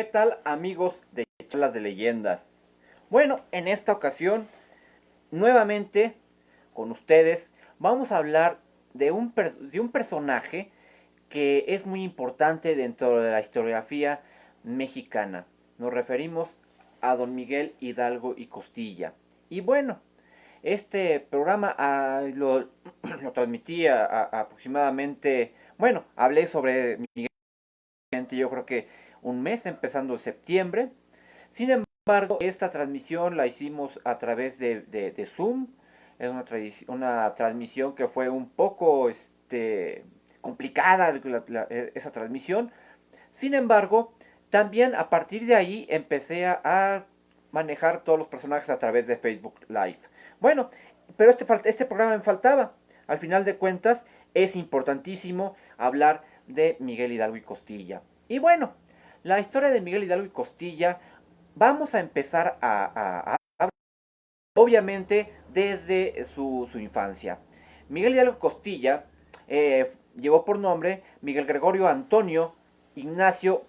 ¿Qué tal, amigos de Charlas de Leyendas? Bueno, en esta ocasión, nuevamente con ustedes, vamos a hablar de un personaje que es muy importante dentro de la historiografía mexicana. Nos referimos a don Miguel Hidalgo y Costilla. Y bueno, este programa lo transmití aproximadamente, bueno, hablé sobre Miguel, yo creo que un mes, empezando en septiembre. Sin embargo, esta transmisión la hicimos a través de Zoom. Es una transmisión que fue un poco complicada, esa transmisión. Sin embargo, también a partir de ahí empecé a manejar todos los personajes a través de Facebook Live. Bueno, pero este programa me faltaba. Al final de cuentas, es importantísimo hablar de Miguel Hidalgo y Costilla. Y bueno, la historia de Miguel Hidalgo y Costilla, vamos a empezar a hablar, obviamente, desde su infancia. Miguel Hidalgo y Costilla llevó por nombre Miguel Gregorio Antonio Ignacio,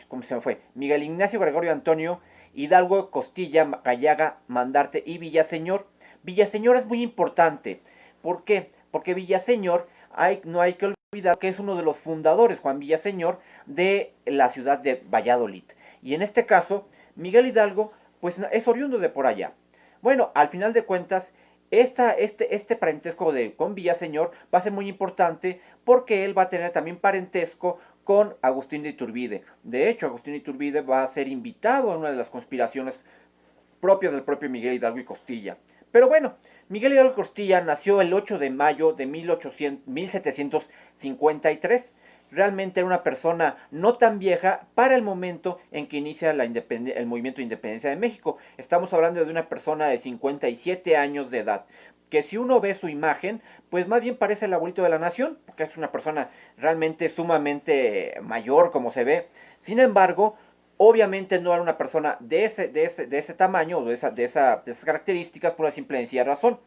¿cómo se me fue? Miguel Ignacio Gregorio Antonio Hidalgo, Costilla, Gallaga, Mandarte y Villaseñor. Villaseñor es muy importante. ¿Por qué? Porque Villaseñor, no hay que olvidar que es uno de los fundadores, Juan Villaseñor, de la ciudad de Valladolid. Y en este caso, Miguel Hidalgo, pues es oriundo de por allá. Bueno, al final de cuentas, este parentesco con Villaseñor va a ser muy importante porque él va a tener también parentesco con Agustín de Iturbide. De hecho, Agustín de Iturbide va a ser invitado a una de las conspiraciones propias del propio Miguel Hidalgo y Costilla. Pero bueno, Miguel Hidalgo y Costilla nació el 8 de mayo de 1753. Realmente era una persona no tan vieja para el momento en que inicia el movimiento de independencia de México. Estamos hablando de una persona de 57 años de edad, que si uno ve su imagen, pues más bien parece el abuelito de la nación, porque es una persona realmente sumamente mayor como se ve. Sin embargo, obviamente no era una persona de ese tamaño, o de esas características, por una simple y sencilla razón.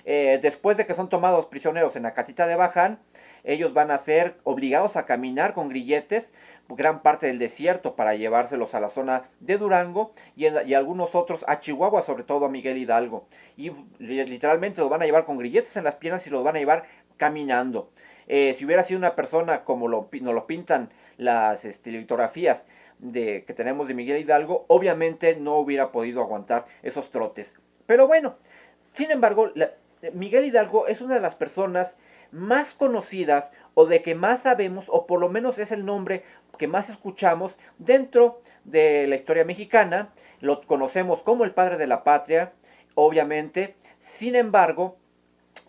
Después de que son tomados prisioneros en Acatita de Baján, ellos van a ser obligados a caminar con grilletes gran parte del desierto para llevárselos a la zona de Durango y algunos otros a Chihuahua, sobre todo a Miguel Hidalgo. Y literalmente los van a llevar con grilletes en las piernas y los van a llevar caminando. Si hubiera sido una persona como nos lo pintan las litografías que tenemos de Miguel Hidalgo, obviamente no hubiera podido aguantar esos trotes. Pero bueno, sin embargo, Miguel Hidalgo es una de las personas más conocidas o de que más sabemos, o por lo menos es el nombre que más escuchamos dentro de la historia mexicana. Lo conocemos como el padre de la patria, obviamente. Sin embargo,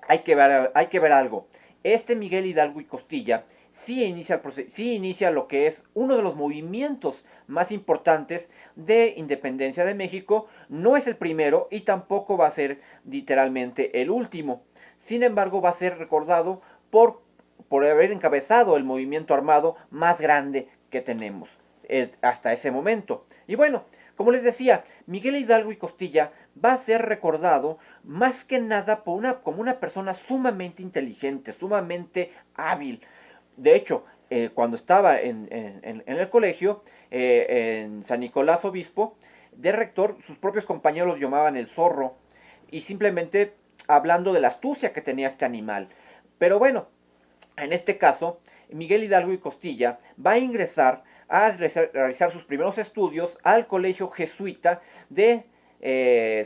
hay que ver algo. Este Miguel Hidalgo y Costilla sí inicia lo que es uno de los movimientos más importantes de independencia de México. No es el primero y tampoco va a ser literalmente el último. Sin embargo, va a ser recordado por haber encabezado el movimiento armado más grande que tenemos hasta ese momento. Y bueno, como les decía, Miguel Hidalgo y Costilla va a ser recordado más que nada como una persona sumamente inteligente, sumamente hábil. De hecho, cuando estaba en el colegio, en San Nicolás Obispo, de rector, sus propios compañeros lo llamaban el zorro, y simplemente hablando de la astucia que tenía este animal. Pero bueno, en este caso, Miguel Hidalgo y Costilla va a ingresar a realizar sus primeros estudios al colegio jesuita de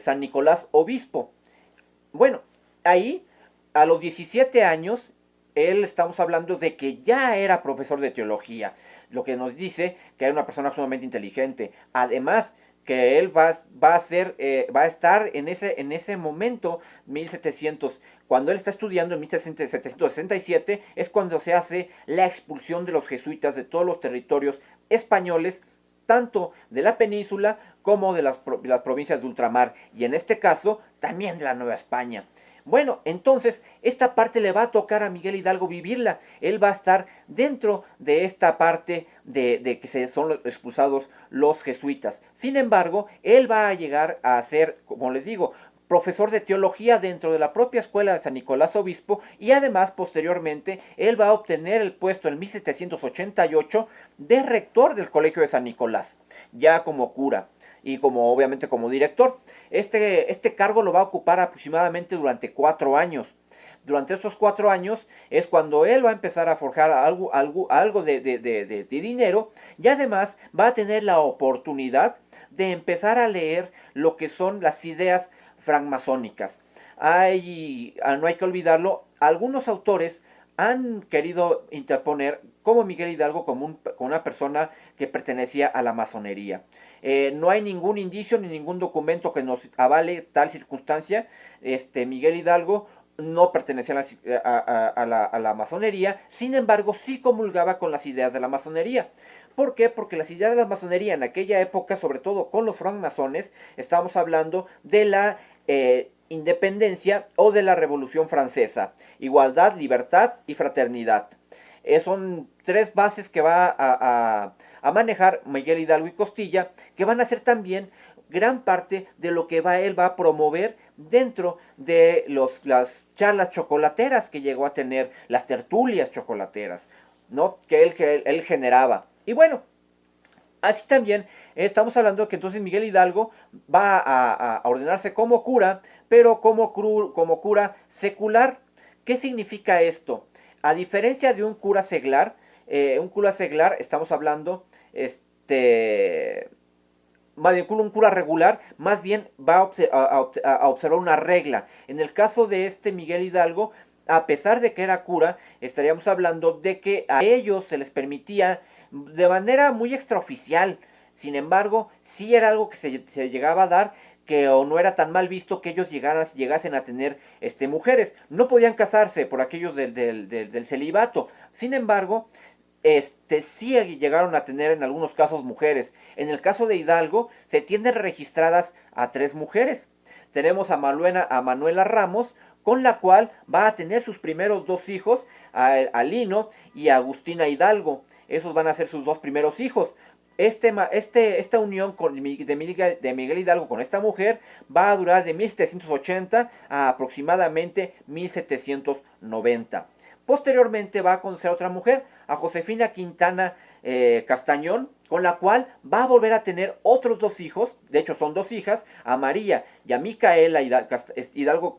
San Nicolás Obispo. Bueno, ahí, a los 17 años, estamos hablando de que ya era profesor de teología, lo que nos dice que era una persona sumamente inteligente. Además, que él va a estar en ese momento, 1700, cuando él está estudiando en 1767, es cuando se hace la expulsión de los jesuitas de todos los territorios españoles, tanto de la península como de las provincias de ultramar, y en este caso también de la Nueva España. Bueno, entonces esta parte le va a tocar a Miguel Hidalgo vivirla. Él va a estar dentro de esta parte de que son expulsados los jesuitas. Sin embargo, él va a llegar a ser, como les digo, profesor de teología dentro de la propia escuela de San Nicolás Obispo, y además posteriormente él va a obtener el puesto en 1788 de rector del Colegio de San Nicolás, ya como cura y como obviamente como director. Este cargo lo va a ocupar aproximadamente durante 4 años. Durante estos 4 años es cuando él va a empezar a forjar algo de dinero, y además va a tener la oportunidad de empezar a leer lo que son las ideas francmasónicas. No hay que olvidarlo, algunos autores han querido interponer como Miguel Hidalgo como una persona que pertenecía a la masonería. No hay ningún indicio ni ningún documento que nos avale tal circunstancia. Miguel Hidalgo no pertenecía a la masonería, sin embargo sí comulgaba con las ideas de la masonería. ¿Por qué? Porque las ideas de la masonería en aquella época, sobre todo con los francmasones, estamos hablando de la independencia o de la Revolución Francesa. Igualdad, libertad y fraternidad. Son 3 bases que va a manejar Miguel Hidalgo y Costilla, que van a ser también gran parte de lo que él va a promover dentro de las charlas chocolateras que llegó a tener, las tertulias chocolateras, ¿no? Que él generaba. Y bueno, así también estamos hablando de que entonces Miguel Hidalgo va a ordenarse como cura, pero como cura secular. ¿Qué significa esto? A diferencia de un cura seglar, estamos hablando, más bien un cura regular, más bien va a observar una regla. En el caso de Miguel Hidalgo, a pesar de que era cura, estaríamos hablando de que a ellos se les permitía de manera muy extraoficial. Sin embargo, sí era algo que se llegaba a dar, que o no era tan mal visto que ellos llegasen a tener mujeres. No podían casarse por aquellos del celibato. Sin embargo, sí llegaron a tener en algunos casos mujeres. En el caso de Hidalgo, se tienen registradas a 3 mujeres. Tenemos a Manuela Ramos, con la cual va a tener sus primeros 2 hijos, a Lino y a Agustina Hidalgo. Esos van a ser sus 2 primeros hijos. Esta unión de Miguel Hidalgo con esta mujer va a durar de 1780 a aproximadamente 1790. Posteriormente va a conocer a otra mujer, a Josefina Quintana Castañón, con la cual va a volver a tener otros 2 hijos. De hecho son 2 hijas, a María y a Micaela Hidalgo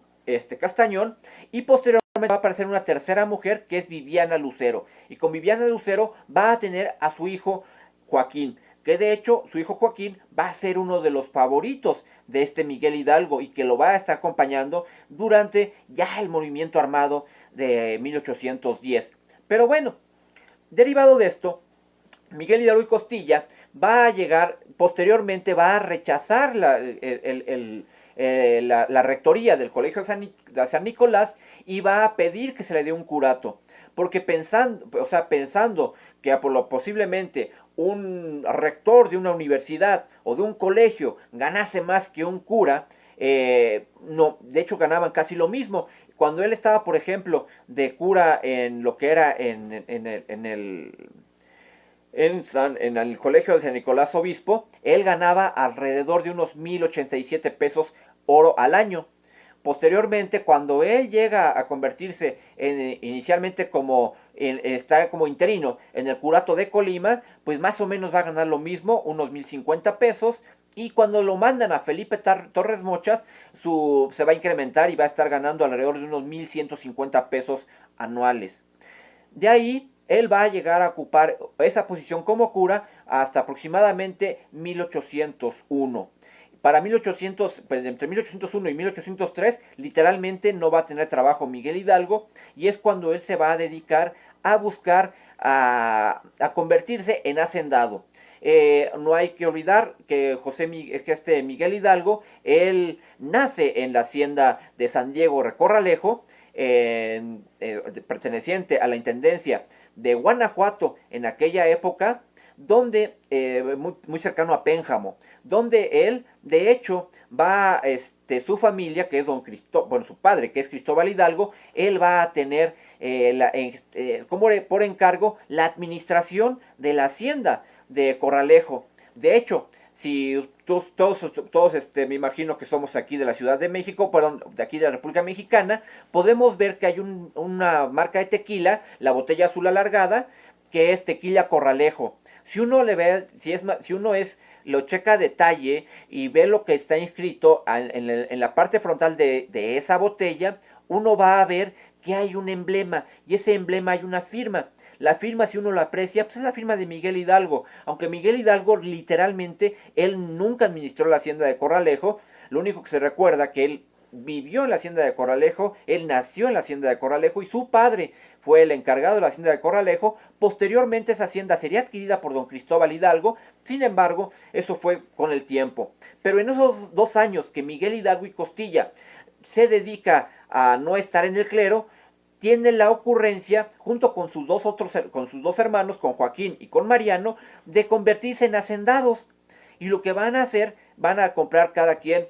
Castañón. Y posteriormente va a aparecer una tercera mujer, que es Viviana Lucero. Y con Viviana Lucero va a tener a su hijo Joaquín, que de hecho su hijo Joaquín va a ser uno de los favoritos de Miguel Hidalgo, y que lo va a estar acompañando durante ya el movimiento armado de 1810. Pero bueno, derivado de esto, Miguel Hidalgo y Costilla va a llegar, posteriormente va a rechazar la rectoría del Colegio de San Nicolás, y va a pedir que se le dé un curato, porque pensando que posiblemente un rector de una universidad o de un colegio ganase más que un cura, no, de hecho ganaban casi lo mismo. Cuando él estaba, por ejemplo, de cura en lo que era en el colegio de San Nicolás Obispo, él ganaba alrededor de unos 1087 pesos oro al año. Posteriormente, cuando él llega a convertirse inicialmente está como interino en el curato de Colima, pues más o menos va a ganar lo mismo, unos 1050 pesos. Y cuando lo mandan a Felipe Torres Mochas, se va a incrementar y va a estar ganando alrededor de unos 1150 pesos anuales. De ahí, él va a llegar a ocupar esa posición como cura hasta aproximadamente 1801. Para entre 1801 y 1803, literalmente no va a tener trabajo Miguel Hidalgo, y es cuando él se va a dedicar a buscar a convertirse en hacendado. No hay que olvidar que Miguel Hidalgo, él nace en la hacienda de San Diego Recorralejo, perteneciente a la intendencia de Guanajuato en aquella época, donde muy cercano a Pénjamo, donde él, de hecho, va, su familia, que es su padre, que es Cristóbal Hidalgo, él va a tener por encargo la administración de la hacienda de Corralejo. De hecho, si todos me imagino que somos aquí de la Ciudad de México, perdón, de aquí de la República Mexicana, podemos ver que hay una marca de tequila, la botella azul alargada, que es Tequila Corralejo. Si uno le ve, si uno lo checa a detalle y ve lo que está inscrito en la parte frontal de esa botella, uno va a ver que hay un emblema, y ese emblema hay una firma. La firma, si uno la aprecia, pues es la firma de Miguel Hidalgo. Aunque Miguel Hidalgo, literalmente, él nunca administró la hacienda de Corralejo. Lo único que se recuerda que él vivió en la hacienda de Corralejo, él nació en la hacienda de Corralejo y su padre fue el encargado de la hacienda de Corralejo. Posteriormente esa hacienda sería adquirida por don Cristóbal Hidalgo. Sin embargo, eso fue con el tiempo. Pero en esos 2 años que Miguel Hidalgo y Costilla se dedica a no estar en el clero, tiene la ocurrencia, junto con sus dos hermanos, con Joaquín y con Mariano, de convertirse en hacendados. Y lo que van a hacer, van a comprar cada quien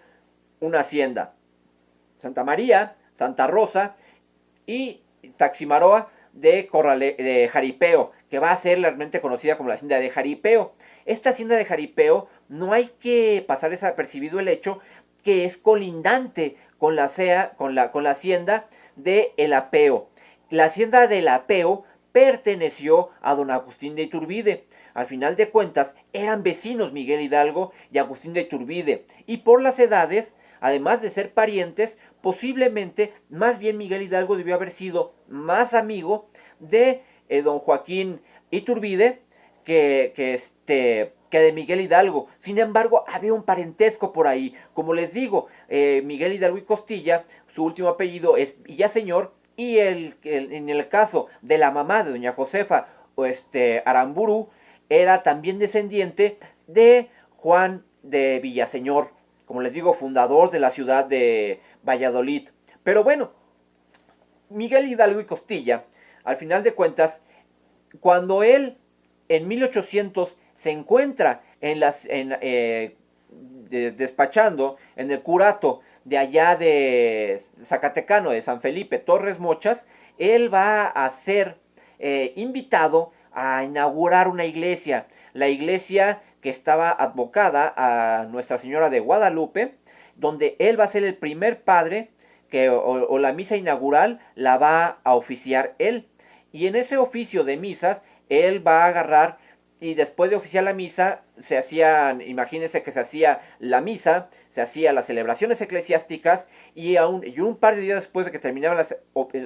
una hacienda. Santa María, Santa Rosa y Taximaroa de Jaripeo, que va a ser realmente conocida como la hacienda de Jaripeo. Esta hacienda de Jaripeo, no hay que pasar desapercibido el hecho que es colindante con la hacienda de El Apeo. La hacienda del Apeo perteneció a don Agustín de Iturbide. Al final de cuentas, eran vecinos Miguel Hidalgo y Agustín de Iturbide. Y por las edades, además de ser parientes, posiblemente, más bien Miguel Hidalgo debió haber sido más amigo de don Joaquín Iturbide que de Miguel Hidalgo. Sin embargo, había un parentesco por ahí. Como les digo, Miguel Hidalgo y Costilla, su último apellido es Villaseñor, y en el caso de la mamá de doña Josefa, Aramburu, era también descendiente de Juan de Villaseñor, como les digo, fundador de la ciudad de Valladolid. Pero bueno, Miguel Hidalgo y Costilla, al final de cuentas, cuando él en 1800 se encuentra despachando en el curato de allá de Zacatecano, de San Felipe, Torres Mochas, él va a ser invitado a inaugurar una iglesia, la iglesia que estaba advocada a Nuestra Señora de Guadalupe, donde él va a ser el primer padre o la misa inaugural la va a oficiar él. Y en ese oficio de misas, él va a agarrar, y después de oficiar la misa, imagínense que se hacía la misa, se hacían las celebraciones eclesiásticas, y un par de días después de que terminaban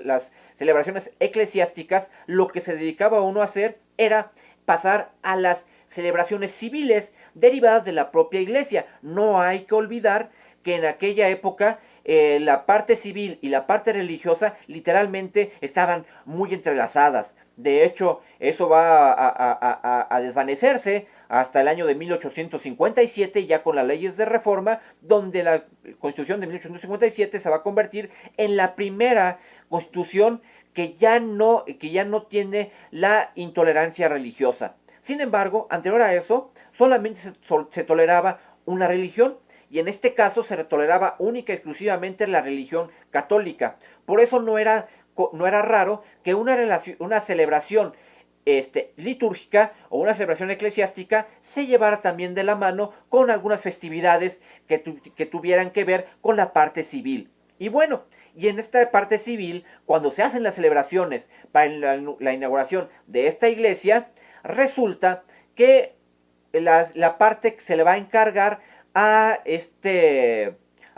las celebraciones eclesiásticas, lo que se dedicaba uno a hacer era pasar a las celebraciones civiles derivadas de la propia iglesia. No hay que olvidar que en aquella época la parte civil y la parte religiosa literalmente estaban muy entrelazadas. De hecho, eso va a desvanecerse hasta el año de 1857, ya con las leyes de reforma, donde la Constitución de 1857 se va a convertir en la primera Constitución que ya no tiene la intolerancia religiosa. Sin embargo, anterior a eso, solamente se toleraba una religión, y en este caso se toleraba única y exclusivamente la religión católica. Por eso no era raro que una celebración litúrgica o una celebración eclesiástica se llevara también de la mano con algunas festividades que tuvieran que ver con la parte civil. Y bueno, y en esta parte civil, cuando se hacen las celebraciones para la inauguración de esta iglesia, resulta que la parte que se le va a encargar a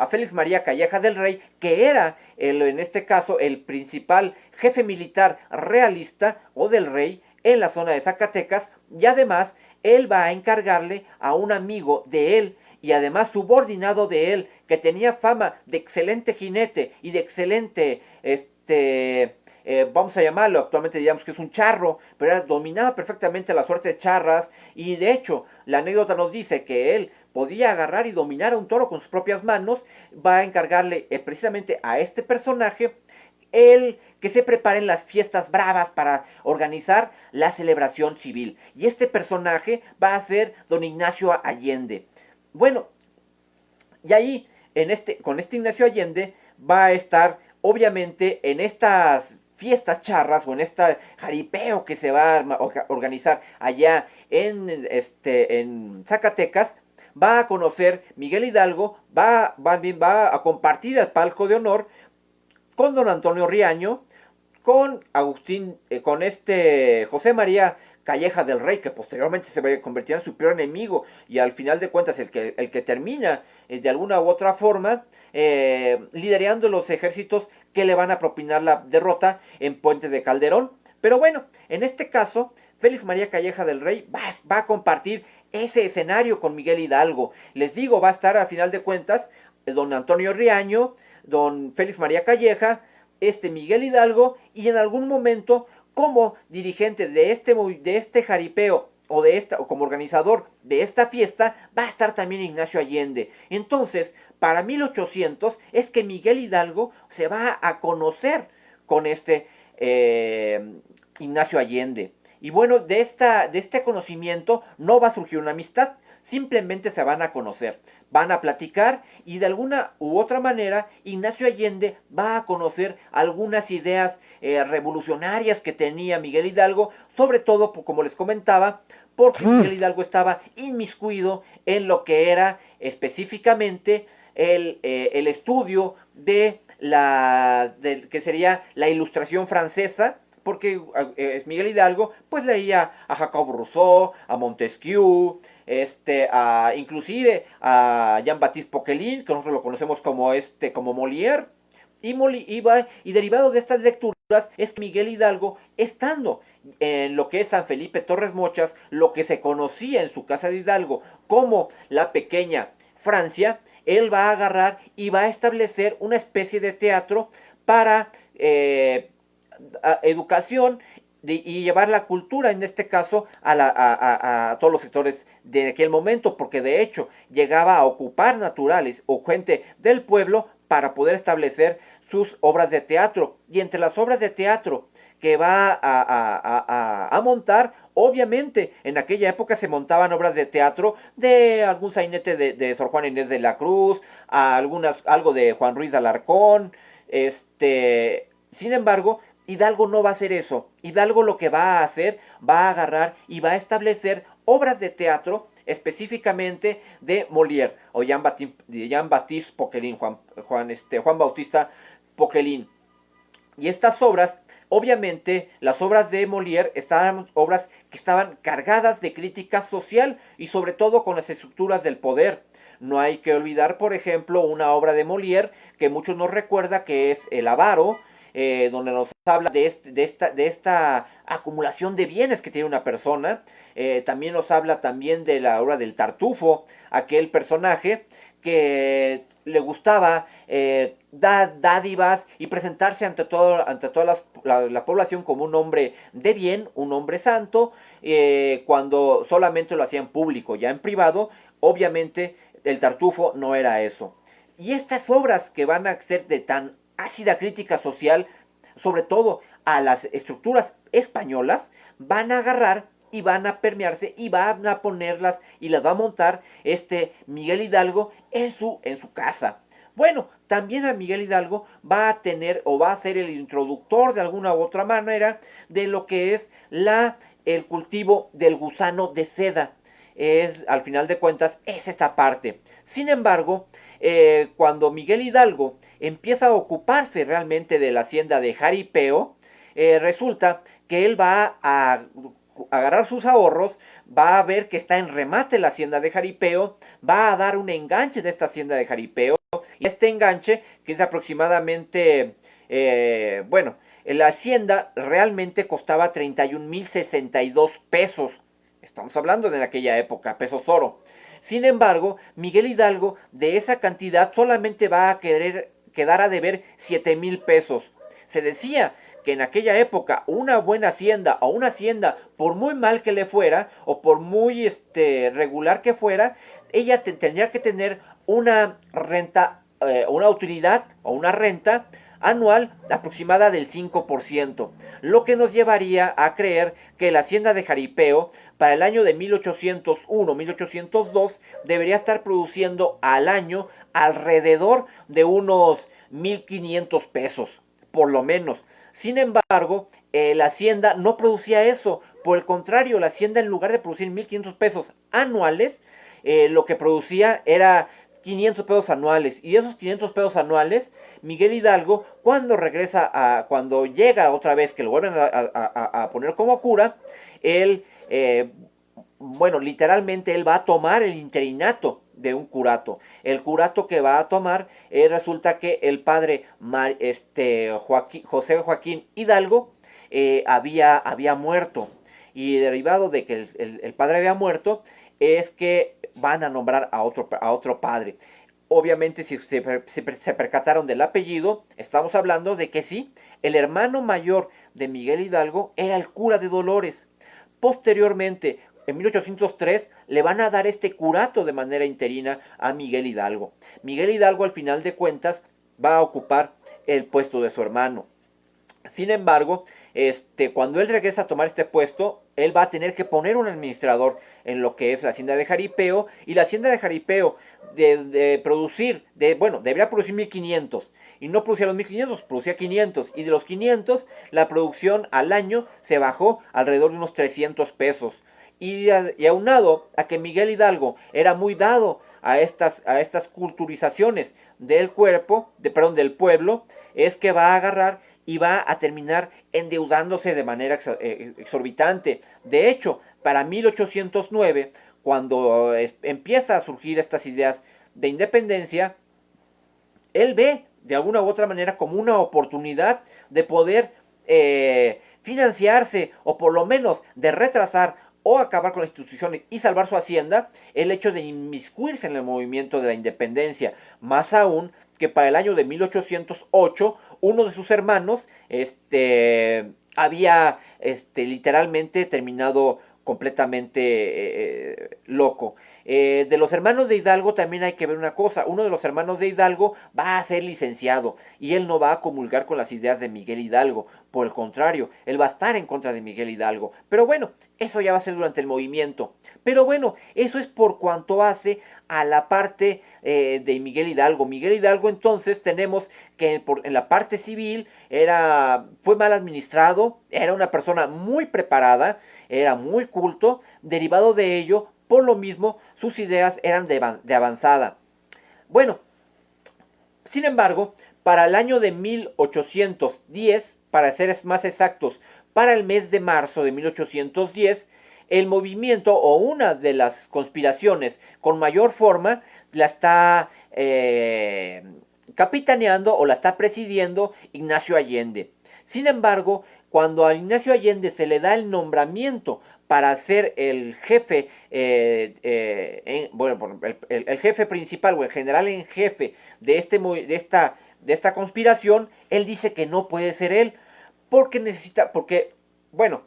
Félix María Calleja del Rey, que era en este caso el principal jefe militar realista o del rey en la zona de Zacatecas, y además él va a encargarle a un amigo de él y además subordinado de él, que tenía fama de excelente jinete y de excelente vamos a llamarlo, actualmente digamos que es un charro, pero dominaba perfectamente las suertes charras, y de hecho la anécdota nos dice que él podía agarrar y dominar a un toro con sus propias manos. Va a encargarle precisamente a este personaje el que se preparen las fiestas bravas para organizar la celebración civil, y este personaje va a ser don Ignacio Allende. Bueno, y ahí con este Ignacio Allende va a estar obviamente en estas fiestas charras o en este jaripeo que se va a organizar allá en Zacatecas. va a conocer Miguel Hidalgo, va a compartir el palco de honor con don Antonio Riaño, con Agustín, con José María Calleja del Rey, que posteriormente se convertirá en su peor enemigo y al final de cuentas el que termina de alguna u otra forma liderando los ejércitos que le van a propinar la derrota en Puente de Calderón. Pero bueno, en este caso, Félix María Calleja del Rey va a compartir ese escenario con Miguel Hidalgo. Les digo, va a estar a final de cuentas don Antonio Riaño, don Félix María Calleja, Miguel Hidalgo, y en algún momento como dirigente de este jaripeo o como organizador de esta fiesta va a estar también Ignacio Allende. Entonces, para 1800 es que Miguel Hidalgo se va a conocer con Ignacio Allende. Y bueno, de este conocimiento no va a surgir una amistad, simplemente se van a conocer, van a platicar y de alguna u otra manera Ignacio Allende va a conocer algunas ideas revolucionarias que tenía Miguel Hidalgo, sobre todo, como les comentaba, porque Miguel Hidalgo estaba inmiscuido en lo que era específicamente el estudio de que sería la Ilustración francesa, porque Miguel Hidalgo pues leía a Jacob Rousseau, a Montesquieu, inclusive a Jean-Baptiste Poquelin, que nosotros lo conocemos como Molière, y derivado de estas lecturas es que Miguel Hidalgo, estando en lo que es San Felipe Torres Mochas, lo que se conocía en su casa de Hidalgo como la pequeña Francia, él va a agarrar y va a establecer una especie de teatro para educación y llevar la cultura, en este caso, a todos los sectores de aquel momento, porque de hecho llegaba a ocupar naturales o gente del pueblo para poder establecer sus obras de teatro. Y entre las obras de teatro que va a montar, obviamente en aquella época se montaban obras de teatro de algún sainete de Sor Juana Inés de la Cruz, algo de Juan Ruiz de Alarcón. Sin embargo, Hidalgo no va a hacer eso. Hidalgo lo que va a hacer, va a agarrar y va a establecer obras de teatro específicamente de Molière o Jean-Baptiste Poquelin, Juan Bautista Poquelin. Y estas obras, obviamente, las obras de Molière estaban obras que estaban cargadas de crítica social y sobre todo con las estructuras del poder. No hay que olvidar, por ejemplo, una obra de Molière que muchos nos recuerda, que es El Avaro, donde nos habla de esta acumulación de bienes que tiene una persona. También nos habla también de la obra del Tartufo, aquel personaje que le gustaba dar dádivas y presentarse ante toda la población como un hombre de bien, un hombre santo, cuando solamente lo hacía en público. Ya en privado, obviamente, el Tartufo no era eso. Y estas obras que van a ser de tan ácida crítica social, sobre todo a las estructuras españolas, van a agarrar y van a permearse y van a ponerlas y las va a montar Miguel Hidalgo en su casa. Bueno, también a Miguel Hidalgo va a tener o va a ser el introductor de alguna u otra manera de lo que es el cultivo del gusano de seda. Al final de cuentas es esta parte. Sin embargo, cuando Miguel Hidalgo empieza a ocuparse realmente de la hacienda de Jaripeo, resulta que él va a agarrar sus ahorros, va a ver que está en remate la hacienda de Jaripeo, va a dar un enganche de esta hacienda de Jaripeo, y este enganche, que es aproximadamente, la hacienda realmente costaba 31,062 pesos, estamos hablando de aquella época, pesos oro. Sin embargo, Miguel Hidalgo de esa cantidad solamente va a quedar a deber 7,000 pesos. Se decía que en aquella época una buena hacienda o una hacienda, por muy mal que le fuera o por muy regular que fuera, ella tendría que tener una renta, una utilidad o una renta anual aproximada del 5%, lo que nos llevaría a creer que la hacienda de Jaripeo para el año de 1801-1802 debería estar produciendo al año alrededor de unos 1,500 pesos, por lo menos. Sin embargo, la hacienda no producía eso. Por el contrario, la hacienda, en lugar de producir 1,500 pesos anuales, lo que producía era 500 pesos anuales. Y esos 500 pesos anuales, Miguel Hidalgo, cuando llega otra vez, que lo vuelven a poner como cura, él, bueno, literalmente él va a tomar el interinato de un curato. El curato que va a tomar, resulta que el padre José Joaquín Hidalgo había muerto. Y derivado de que el padre había muerto, es que van a nombrar a otro padre. Obviamente, si se percataron del apellido, estamos hablando de que sí, el hermano mayor de Miguel Hidalgo era el cura de Dolores. Posteriormente, en 1803, le van a dar este curato de manera interina a Miguel Hidalgo. Miguel Hidalgo, al final de cuentas, va a ocupar el puesto de su hermano. Sin embargo, cuando él regresa a tomar este puesto, él va a tener que poner un administrador en lo que es la hacienda de Jaripeo, y la hacienda de Jaripeo debería producir 1500, y no producía los 1500, producía 500, y de los 500, la producción al año se bajó alrededor de unos 300 pesos. Y aunado a que Miguel Hidalgo era muy dado a estas culturizaciones del del pueblo, es que va a agarrar y va a terminar endeudándose de manera exorbitante. De hecho, para 1809, cuando empieza a surgir estas ideas de independencia, él ve de alguna u otra manera como una oportunidad de poder financiarse, o por lo menos de retrasar o acabar con las instituciones y salvar su hacienda, el hecho de inmiscuirse en el movimiento de la independencia. Más aún que para el año de 1808, uno de sus hermanos había literalmente terminado completamente loco. De los hermanos de Hidalgo también hay que ver una cosa. Uno de los hermanos de Hidalgo va a ser licenciado, y él no va a comulgar con las ideas de Miguel Hidalgo. Por el contrario, él va a estar en contra de Miguel Hidalgo. Pero bueno, eso ya va a ser durante el movimiento. Pero bueno, eso es por cuanto hace a la parte de Miguel Hidalgo. Miguel Hidalgo, entonces, tenemos que en la parte civil fue mal administrado, era una persona muy preparada, era muy culto. Derivado de ello, por lo mismo, sus ideas eran de avanzada. Bueno, sin embargo, para el año de 1810, para ser más exactos, para el mes de marzo de 1810, el movimiento, o una de las conspiraciones con mayor forma, la está capitaneando o la está presidiendo Ignacio Allende. Sin embargo, cuando a Ignacio Allende se le da el nombramiento para ser el jefe, el jefe principal, o el general en jefe de esta conspiración, él dice que no puede ser él, bueno,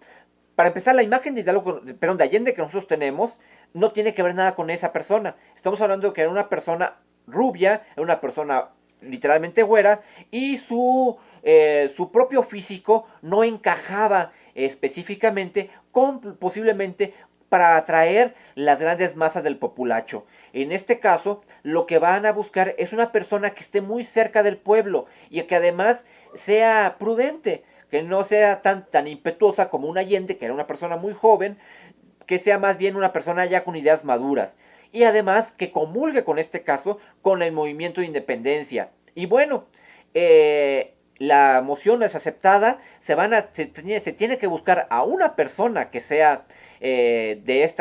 para empezar, la imagen de de Allende que nosotros tenemos no tiene que ver nada con esa persona. Estamos hablando de que era una persona rubia, era una persona literalmente güera, y su propio físico no encajaba específicamente posiblemente para atraer las grandes masas del populacho. En este caso, lo que van a buscar es una persona que esté muy cerca del pueblo, y que además sea prudente, que no sea tan impetuosa como un Allende, que era una persona muy joven, que sea más bien una persona ya con ideas maduras, y además que comulgue con este caso con el movimiento de independencia. Y bueno, la moción es aceptada, se tiene que buscar a una persona que sea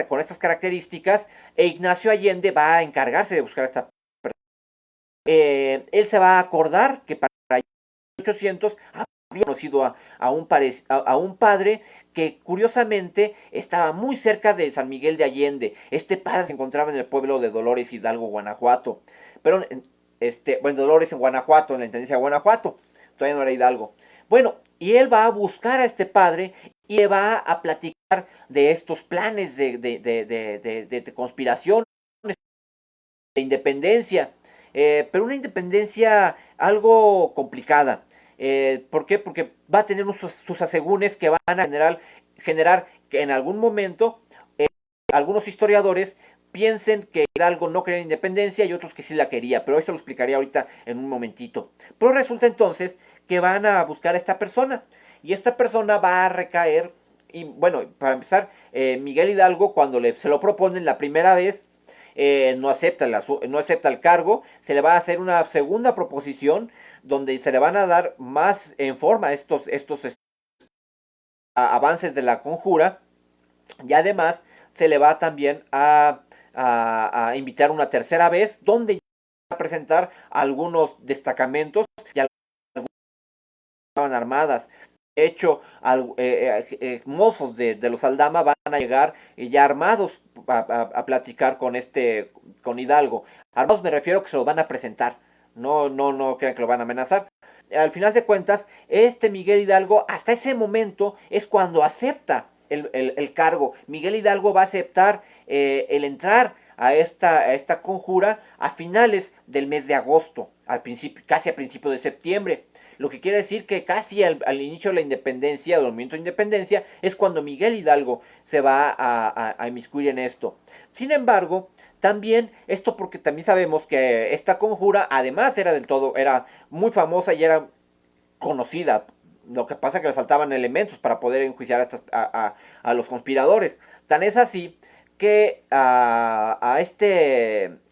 con estas características, e Ignacio Allende va a encargarse de buscar a esta persona. Él se va a acordar que para 1800 había conocido a un padre que curiosamente estaba muy cerca de San Miguel de Allende. Este padre se encontraba en el pueblo de Dolores Hidalgo, Guanajuato. Pero, Dolores en Guanajuato, en la intendencia de Guanajuato. Todavía no era Hidalgo. Bueno, y él va a buscar a este padre y le va a platicar de estos planes de conspiración, de independencia. Pero una independencia algo complicada. ¿Por qué? Porque va a tener sus asegúnes que van a generar que en algún momento algunos historiadores piensen que Hidalgo no quería independencia y otros que sí la quería, pero eso lo explicaría ahorita en un momentito. Pero resulta entonces que van a buscar a esta persona, y esta persona va a recaer, y bueno, para empezar, Miguel Hidalgo, cuando se lo proponen la primera vez, no acepta el cargo, se le va a hacer una segunda proposición donde se le van a dar más en forma estos avances de la conjura, y además se le va también a invitar una tercera vez, donde va a presentar algunos destacamentos y algunas armadas. De hecho, mozos de los Aldama van a llegar ya armados a platicar con Hidalgo. Armados me refiero que se los van a presentar, no crean que lo van a amenazar. Al final de cuentas, Miguel Hidalgo, hasta ese momento, es cuando acepta el cargo. Miguel Hidalgo va a aceptar el entrar a esta conjura a finales del mes de agosto, casi a principios de septiembre. Lo que quiere decir que casi al inicio de la independencia, del movimiento de independencia, es cuando Miguel Hidalgo se va a inmiscuir en esto. Sin embargo, también esto porque también sabemos que esta conjura además era muy famosa y era conocida. Lo que pasa es que le faltaban elementos para poder enjuiciar a los conspiradores. Tan es así que a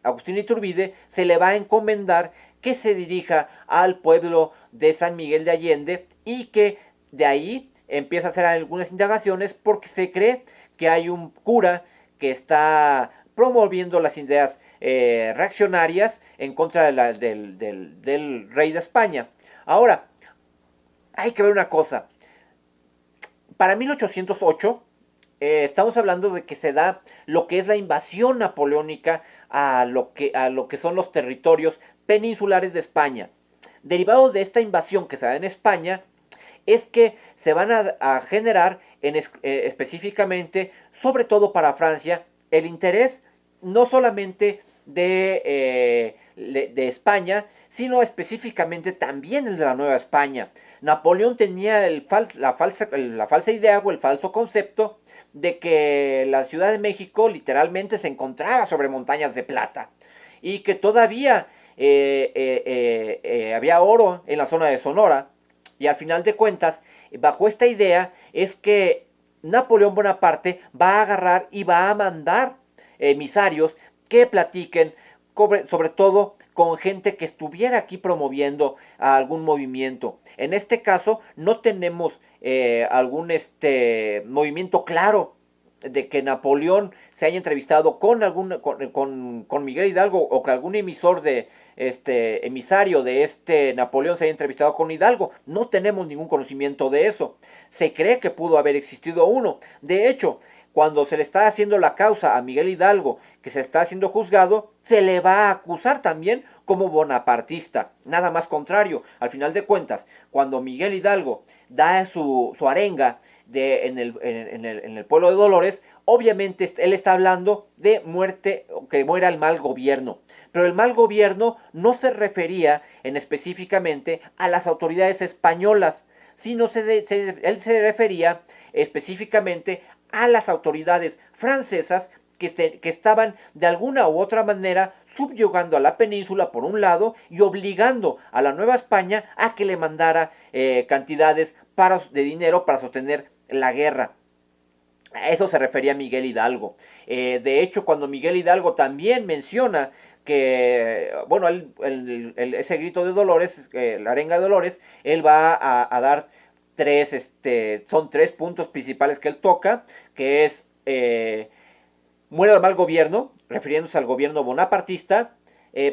Agustín Iturbide se le va a encomendar que se dirija al pueblo de San Miguel de Allende y que de ahí empieza a hacer algunas indagaciones porque se cree que hay un cura que está promoviendo las ideas reaccionarias en contra del rey de España. Ahora, hay que ver una cosa. Para 1808 estamos hablando de que se da lo que es la invasión napoleónica a lo que son los territorios peninsulares de España. Derivados de esta invasión que se da en España, es que se van a generar específicamente, sobre todo para Francia, el interés no solamente de España, sino específicamente también el de la Nueva España. Napoleón tenía la falsa idea o el falso concepto de que la Ciudad de México literalmente se encontraba sobre montañas de plata y que todavía había oro en la zona de Sonora, y al final de cuentas, bajo esta idea es que Napoleón Bonaparte va a agarrar y va a mandar emisarios que platiquen sobre todo con gente que estuviera aquí promoviendo algún movimiento. En este caso no tenemos algún movimiento claro de que Napoleón se haya entrevistado con Miguel Hidalgo, o que algún emisario de Napoleón se haya entrevistado con Hidalgo. No tenemos ningún conocimiento de eso. Se cree que pudo haber existido uno. De hecho, cuando se le está haciendo la causa a Miguel Hidalgo, que se está haciendo juzgado, se le va a acusar también como bonapartista. Nada más contrario. Al final de cuentas, cuando Miguel Hidalgo da su arenga en el pueblo de Dolores, obviamente él está hablando de muerte, que muera el mal gobierno. Pero el mal gobierno no se refería específicamente a las autoridades españolas, sino él se refería específicamente a las autoridades francesas que estaban de alguna u otra manera subyugando a la península por un lado y obligando a la Nueva España a que le mandara cantidades de dinero para sostener la guerra. A eso se refería Miguel Hidalgo. De hecho, cuando Miguel Hidalgo también menciona que, bueno, ese grito de Dolores, la arenga de Dolores, él va a dar son tres puntos principales que él toca, que es muera el mal gobierno, refiriéndose al gobierno bonapartista,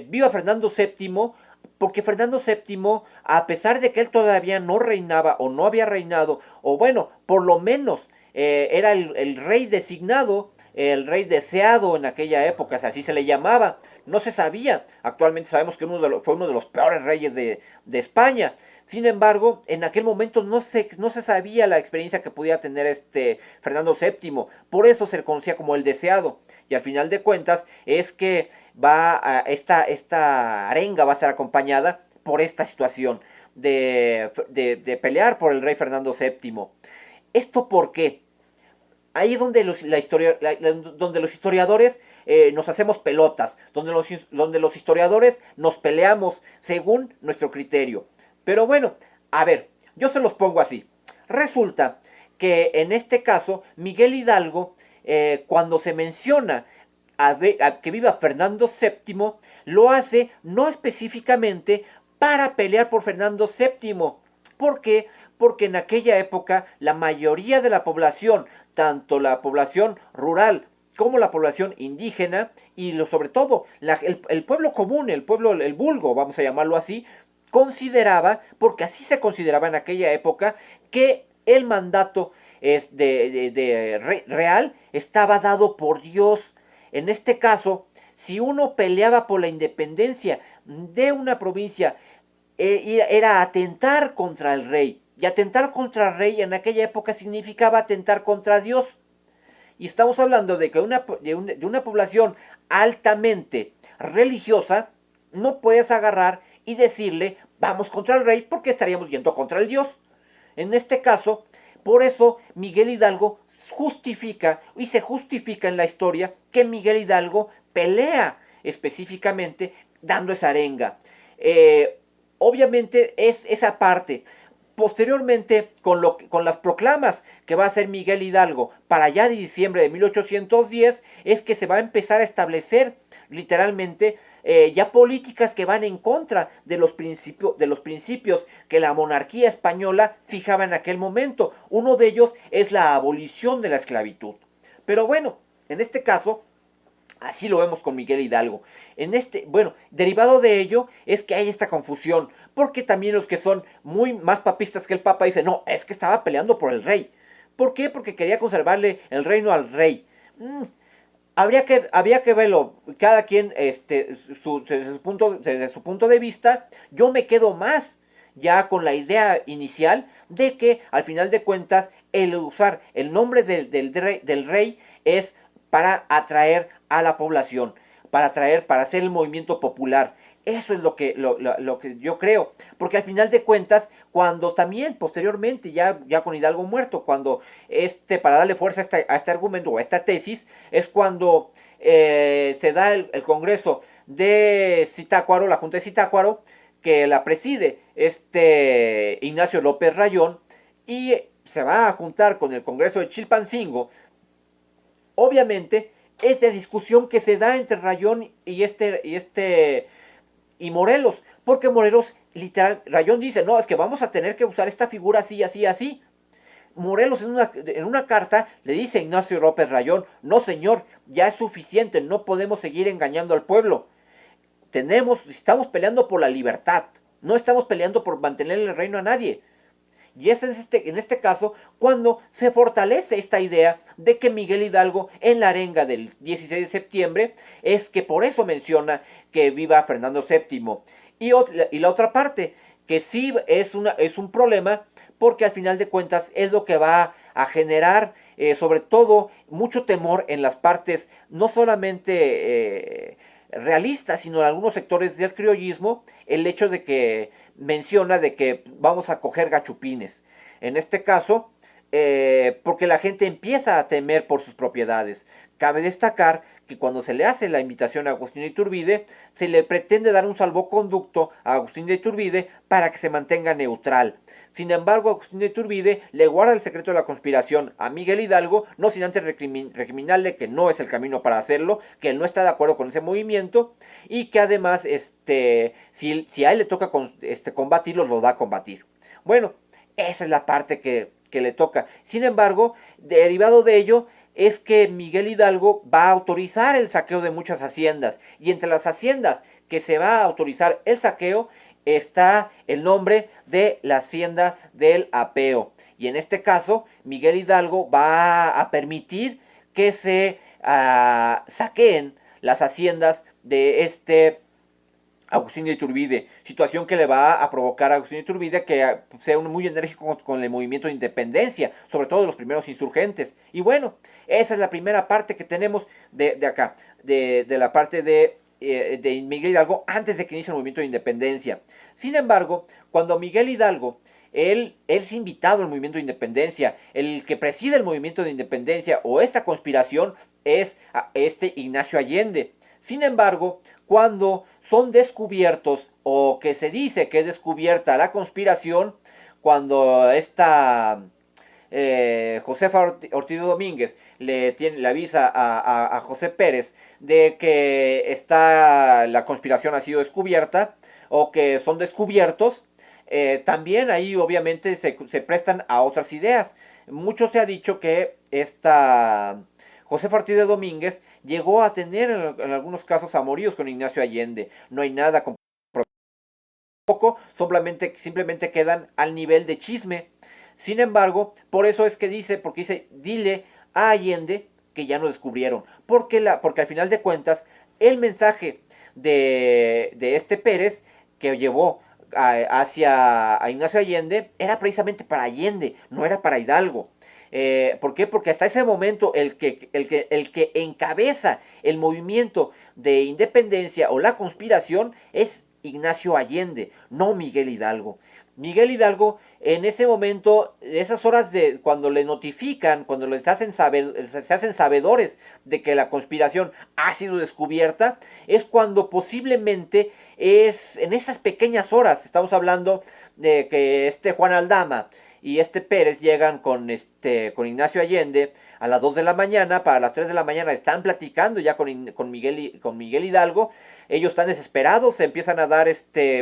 viva Fernando VII, porque Fernando VII, a pesar de que él todavía no reinaba o no había reinado, o bueno, por lo menos era el rey designado, el rey deseado en aquella época, así se le llamaba, no se sabía. Actualmente sabemos que fue uno de los peores reyes de España. Sin embargo, en aquel momento no se sabía la experiencia que podía tener Fernando VII. Por eso se le conocía como el deseado. Y al final de cuentas es que esta arenga va a ser acompañada por esta situación de pelear por el rey Fernando VII. ¿Esto por qué? Ahí es donde donde los historiadores nos hacemos pelotas, donde los historiadores nos peleamos según nuestro criterio. Pero bueno, a ver, yo se los pongo así. Resulta que en este caso, Miguel Hidalgo, cuando se menciona a que viva Fernando VII, lo hace no específicamente para pelear por Fernando VII. ¿Por qué? Porque en aquella época la mayoría de la población, tanto la población rural como la población indígena y sobre todo el pueblo común, el pueblo, el vulgo, vamos a llamarlo así, consideraba, porque así se consideraba en aquella época, que el mandato real estaba dado por Dios. En este caso, si uno peleaba por la independencia de una provincia, era atentar contra el rey. Y atentar contra el rey en aquella época significaba atentar contra Dios. Y estamos hablando de que de una población altamente religiosa, no puedes agarrar y decirle, vamos contra el rey, porque estaríamos yendo contra el Dios. En este caso, por eso Miguel Hidalgo justifica, y se justifica en la historia, que Miguel Hidalgo pelea específicamente dando esa arenga. Obviamente es esa parte. Posteriormente, con las proclamas que va a hacer Miguel Hidalgo para allá de diciembre de 1810, es que se va a empezar a establecer literalmente ya políticas que van en contra de los principios que la monarquía española fijaba en aquel momento. Uno de ellos es la abolición de la esclavitud. Pero bueno, en este caso, así lo vemos con Miguel Hidalgo. Bueno, derivado de ello es que hay esta confusión, porque también los que son muy más papistas que el Papa dicen, no, es que estaba peleando por el rey. ¿Por qué? Porque quería conservarle el reino al rey. Habría que verlo, cada quien desde su punto de vista. Yo me quedo más ya con la idea inicial de que al final de cuentas el usar el nombre del rey es para atraer a la población, para hacer el movimiento popular. Eso es lo que yo creo, porque al final de cuentas, cuando también posteriormente, ya con Hidalgo muerto, cuando para darle fuerza a este argumento o a esta tesis, es cuando se da el Congreso de Zitácuaro, la Junta de Zitácuaro, que la preside Ignacio López Rayón, y se va a juntar con el Congreso de Chilpancingo. Obviamente, esta discusión que se da entre Rayón y Morelos, porque Morelos, literal, Rayón dice, no, es que vamos a tener que usar esta figura así, así, así. Morelos en una carta le dice a Ignacio López Rayón, no señor, ya es suficiente, no podemos seguir engañando al pueblo. Estamos peleando por la libertad, no estamos peleando por mantener el reino a nadie. Y es en este caso cuando se fortalece esta idea de que Miguel Hidalgo en la arenga del 16 de septiembre es que por eso menciona que viva Fernando VII. Y la otra parte, que sí es un problema, porque al final de cuentas es lo que va a generar sobre todo mucho temor en las partes no solamente realistas, sino en algunos sectores del criollismo, el hecho de que menciona de que vamos a coger gachupines. En este caso, porque la gente empieza a temer por sus propiedades. Cabe destacar que cuando se le hace la invitación a Agustín de Iturbide, se le pretende dar un salvoconducto a Agustín de Iturbide para que se mantenga neutral. Sin embargo, Agustín de Iturbide le guarda el secreto de la conspiración a Miguel Hidalgo, no sin antes recriminarle que no es el camino para hacerlo, que él no está de acuerdo con ese movimiento, y que además, si a él le toca combatirlo, lo va a combatir. Bueno, esa es la parte que le toca. Sin embargo, derivado de ello, es que Miguel Hidalgo va a autorizar el saqueo de muchas haciendas, y entre las haciendas que se va a autorizar el saqueo, está el nombre de la hacienda del Apeo. Y en este caso, Miguel Hidalgo va a permitir que se saqueen las haciendas de Agustín de Iturbide, situación que le va a provocar a Agustín de Iturbide que sea muy enérgico con el movimiento de independencia, sobre todo de los primeros insurgentes. Y bueno, esa es la primera parte que tenemos de acá, de la parte de Miguel Hidalgo antes de que inicie el movimiento de independencia. Sin embargo, cuando Miguel Hidalgo, él es invitado al movimiento de independencia, el que preside el movimiento de independencia o esta conspiración es Ignacio Allende. Sin embargo, cuando son descubiertos o que se dice que es descubierta la conspiración, cuando Josefa Ortiz Domínguez le avisa a José Pérez de que la conspiración ha sido descubierta o que son descubiertos, también ahí obviamente se prestan a otras ideas. Mucho se ha dicho que José Ortiz de Domínguez llegó a tener en algunos casos amoríos con Ignacio Allende. No hay nada poco, simplemente quedan al nivel de chisme. Sin embargo, por eso es que porque dice, dile a Allende que ya no descubrieron. Porque al final de cuentas, el mensaje de este Pérez que llevó hacia a Ignacio Allende era precisamente para Allende, no era para Hidalgo. ¿Por qué? Porque hasta ese momento el que encabeza el movimiento de independencia o la conspiración es Ignacio Allende, no Miguel Hidalgo. Miguel Hidalgo, en ese momento, esas horas de cuando le notifican, cuando se hacen sabedores de que la conspiración ha sido descubierta, es cuando posiblemente es en esas pequeñas horas, estamos hablando de que Juan Aldama y Pérez llegan con Ignacio Allende a las 2 de la mañana, para las 3 de la mañana están platicando ya con Miguel Hidalgo. Ellos están desesperados, se empiezan a dar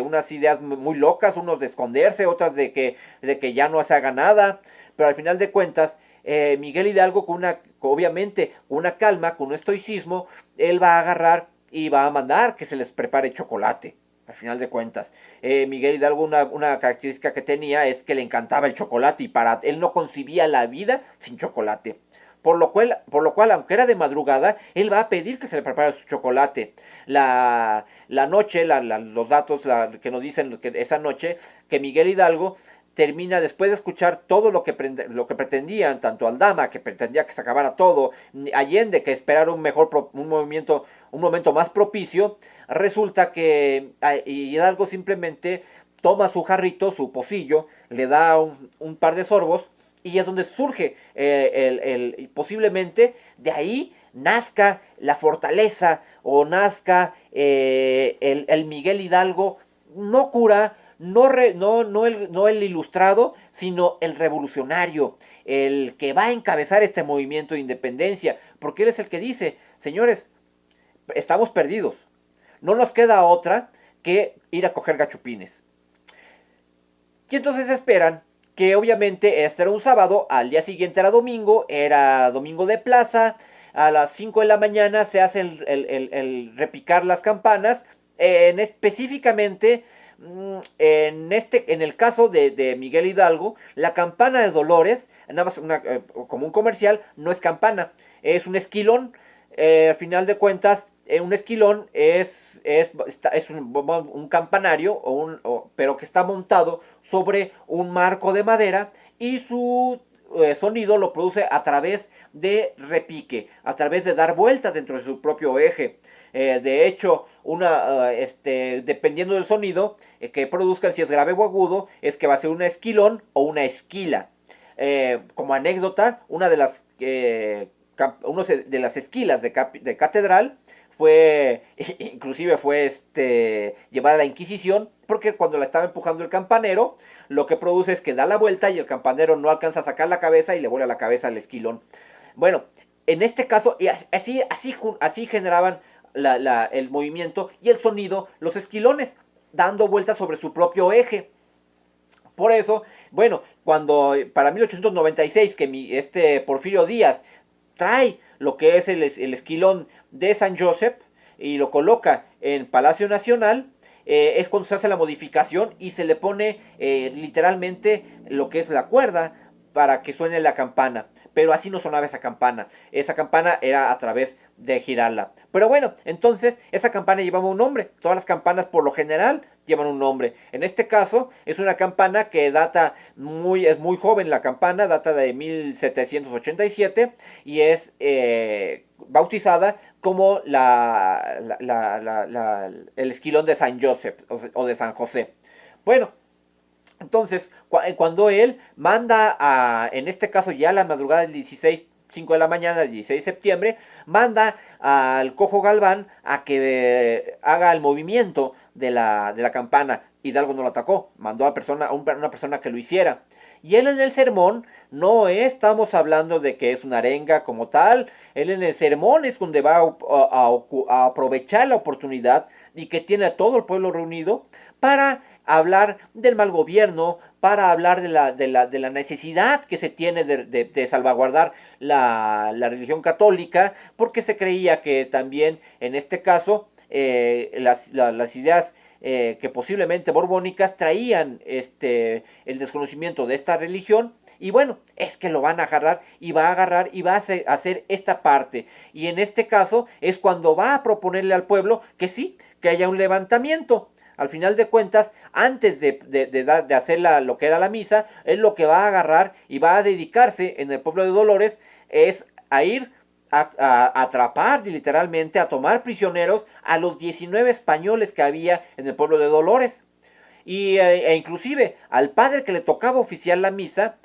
unas ideas muy locas, unos de esconderse, otras de que ya no se haga nada, pero al final de cuentas, Miguel Hidalgo obviamente, con una calma, con un estoicismo, él va a agarrar y va a mandar que se les prepare chocolate, al final de cuentas. Miguel Hidalgo, una característica que tenía es que le encantaba el chocolate y para él no concibía la vida sin chocolate. Por lo cual, aunque era de madrugada, él va a pedir que se le prepare su chocolate. La noche, los datos que nos dicen que esa noche, que Miguel Hidalgo termina, después de escuchar todo lo que pretendían, tanto Aldama, que pretendía que se acabara todo, Allende, que esperara un momento más propicio, resulta que Hidalgo simplemente toma su jarrito, su pocillo, le da un par de sorbos, y es donde surge posiblemente de ahí nazca la fortaleza o nazca el Miguel Hidalgo, no cura, no el ilustrado, sino el revolucionario, el que va a encabezar este movimiento de independencia, porque él es el que dice, señores, estamos perdidos, no nos queda otra que ir a coger gachupines. Y entonces esperan que obviamente este era un sábado, al día siguiente era domingo de plaza, a las 5 de la mañana se hace el repicar las campanas, específicamente en el caso de Miguel Hidalgo, la campana de Dolores, nada más como un comercial, no es campana, es un esquilón, al final de cuentas, un esquilón es un campanario, pero que está montado sobre un marco de madera y su sonido lo produce a través de repique, a través de dar vueltas dentro de su propio eje. De hecho, dependiendo del sonido que produzcan, si es grave o agudo, es que va a ser un esquilón o una esquila. Como anécdota, una de las esquilas de catedral inclusive fue llevada a la Inquisición, porque cuando la estaba empujando el campanero, lo que produce es que da la vuelta y el campanero no alcanza a sacar la cabeza y le vuela la cabeza al esquilón. Bueno, en este caso, y así generaban el movimiento y el sonido, los esquilones, dando vueltas sobre su propio eje. Por eso, bueno, para 1896, que Porfirio Díaz trae lo que es el esquilón de San Josep y lo coloca en Palacio Nacional, es cuando se hace la modificación y se le pone literalmente lo que es la cuerda para que suene la campana. Pero así no sonaba esa campana. Esa campana era a través de girarla. Pero bueno, entonces esa campana llevaba un nombre. Todas las campanas por lo general llevan un nombre. En este caso es una campana que es muy joven la campana, data de 1787 y es bautizada como el esquilón de San Joseph o de San José. Bueno, entonces, cuando él manda en este caso ya a la madrugada del 5 de la mañana del 16 de septiembre, manda al Cojo Galván a que haga el movimiento de la campana. Hidalgo no lo atacó, mandó a una persona que lo hiciera. Y él en el sermón No estamos hablando de que es una arenga como tal. Él en el sermón es donde va a aprovechar la oportunidad y que tiene a todo el pueblo reunido para hablar del mal gobierno, para hablar de la necesidad que se tiene de salvaguardar la religión católica, porque se creía que también en este caso las ideas que posiblemente borbónicas traían el desconocimiento de esta religión. Y bueno, es que lo van a agarrar y va a agarrar y va a hacer esta parte. Y en este caso es cuando va a proponerle al pueblo que sí, que haya un levantamiento. Al final de cuentas, antes de hacer lo que era la misa, él lo que va a agarrar y va a dedicarse en el pueblo de Dolores es a ir a atrapar literalmente, a tomar prisioneros a los 19 españoles que había en el pueblo de Dolores. E inclusive al padre que le tocaba oficiar la misa,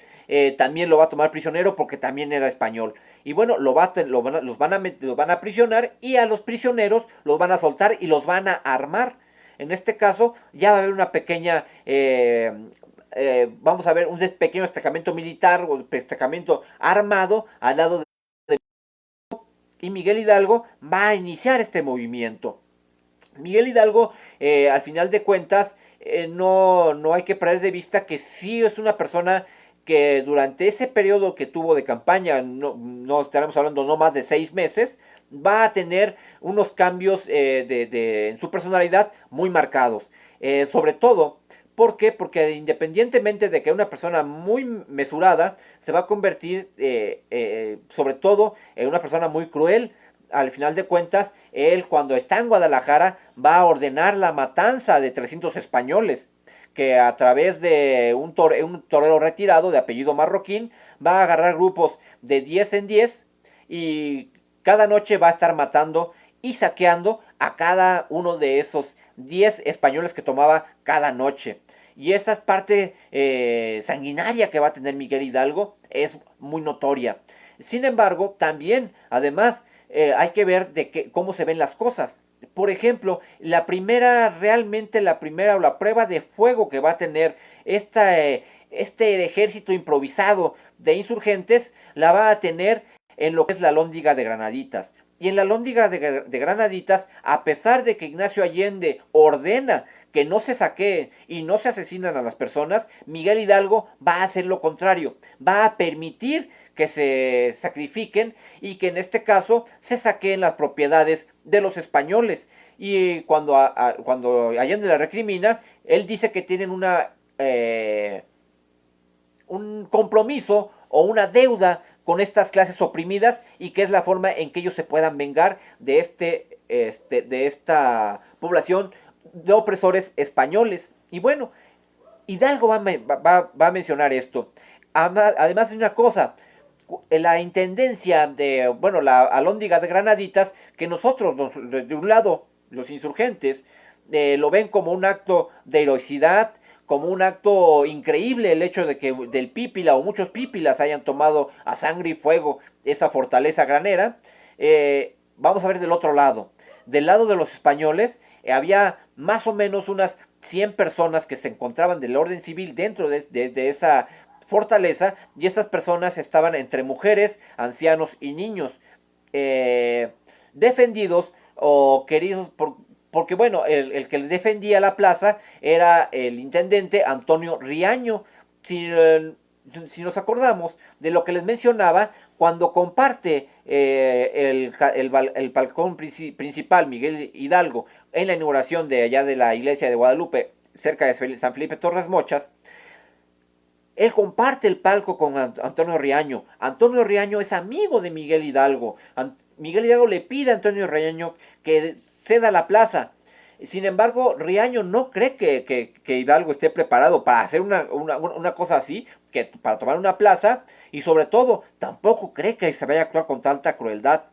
también lo va a tomar prisionero porque también era español. Y bueno, los van a aprisionar y a los prisioneros los van a soltar y los van a armar. En este caso ya va a haber una pequeña, vamos a ver, un pequeño destacamento militar o destacamento armado al lado de... Y Miguel Hidalgo va a iniciar este movimiento. Miguel Hidalgo, al final de cuentas, no hay que perder de vista que sí es una persona que durante ese periodo que tuvo de campaña, no estaremos hablando no más de 6 meses, va a tener unos cambios en su personalidad muy marcados. Sobre todo, ¿por qué? Porque independientemente de que una persona muy mesurada, se va a convertir sobre todo en una persona muy cruel. Al final de cuentas, él cuando está en Guadalajara va a ordenar la matanza de 300 españoles, que a través de un torero retirado de apellido Marroquín va a agarrar grupos de 10 en 10 y cada noche va a estar matando y saqueando a cada uno de esos 10 españoles que tomaba cada noche. Y esa parte sanguinaria que va a tener Miguel Hidalgo es muy notoria. Sin embargo, también, además, hay que ver cómo se ven las cosas. Por ejemplo, realmente la primera o la prueba de fuego que va a tener este ejército improvisado de insurgentes, la va a tener en lo que es la Alhóndiga de Granaditas. Y en la Alhóndiga de Granaditas, a pesar de que Ignacio Allende ordena que no se saqueen y no se asesinan a las personas, Miguel Hidalgo va a hacer lo contrario, va a permitir que se sacrifiquen y que en este caso se saqueen las propiedades de los españoles. Y cuando Allende la recrimina, él dice que tienen un compromiso o una deuda con estas clases oprimidas y que es la forma en que ellos se puedan vengar de esta población de opresores españoles. Y bueno, Hidalgo va a mencionar esto. Además de una cosa, la intendencia la Alhóndiga de Granaditas, que nosotros, de un lado, los insurgentes, lo ven como un acto de heroicidad, como un acto increíble el hecho de que del Pípila o muchos Pípilas hayan tomado a sangre y fuego esa fortaleza granera. Vamos a ver del otro lado. Del lado de los españoles había más o menos unas 100 personas que se encontraban del orden civil dentro de esa fortaleza, y estas personas estaban entre mujeres, ancianos y niños, defendidos o queridos porque bueno, el que les defendía la plaza era el intendente Antonio Riaño. Si nos acordamos de lo que les mencionaba, cuando comparte el balcón principal Miguel Hidalgo en la inauguración de allá de la iglesia de Guadalupe, cerca de San Felipe Torres Mochas, él comparte el palco con Antonio Riaño. Antonio Riaño es amigo de Miguel Hidalgo. Miguel Hidalgo le pide a Antonio Riaño que ceda la plaza. Sin embargo, Riaño no cree que Hidalgo esté preparado para hacer una cosa así, para tomar una plaza, y sobre todo, tampoco cree que se vaya a actuar con tanta crueldad.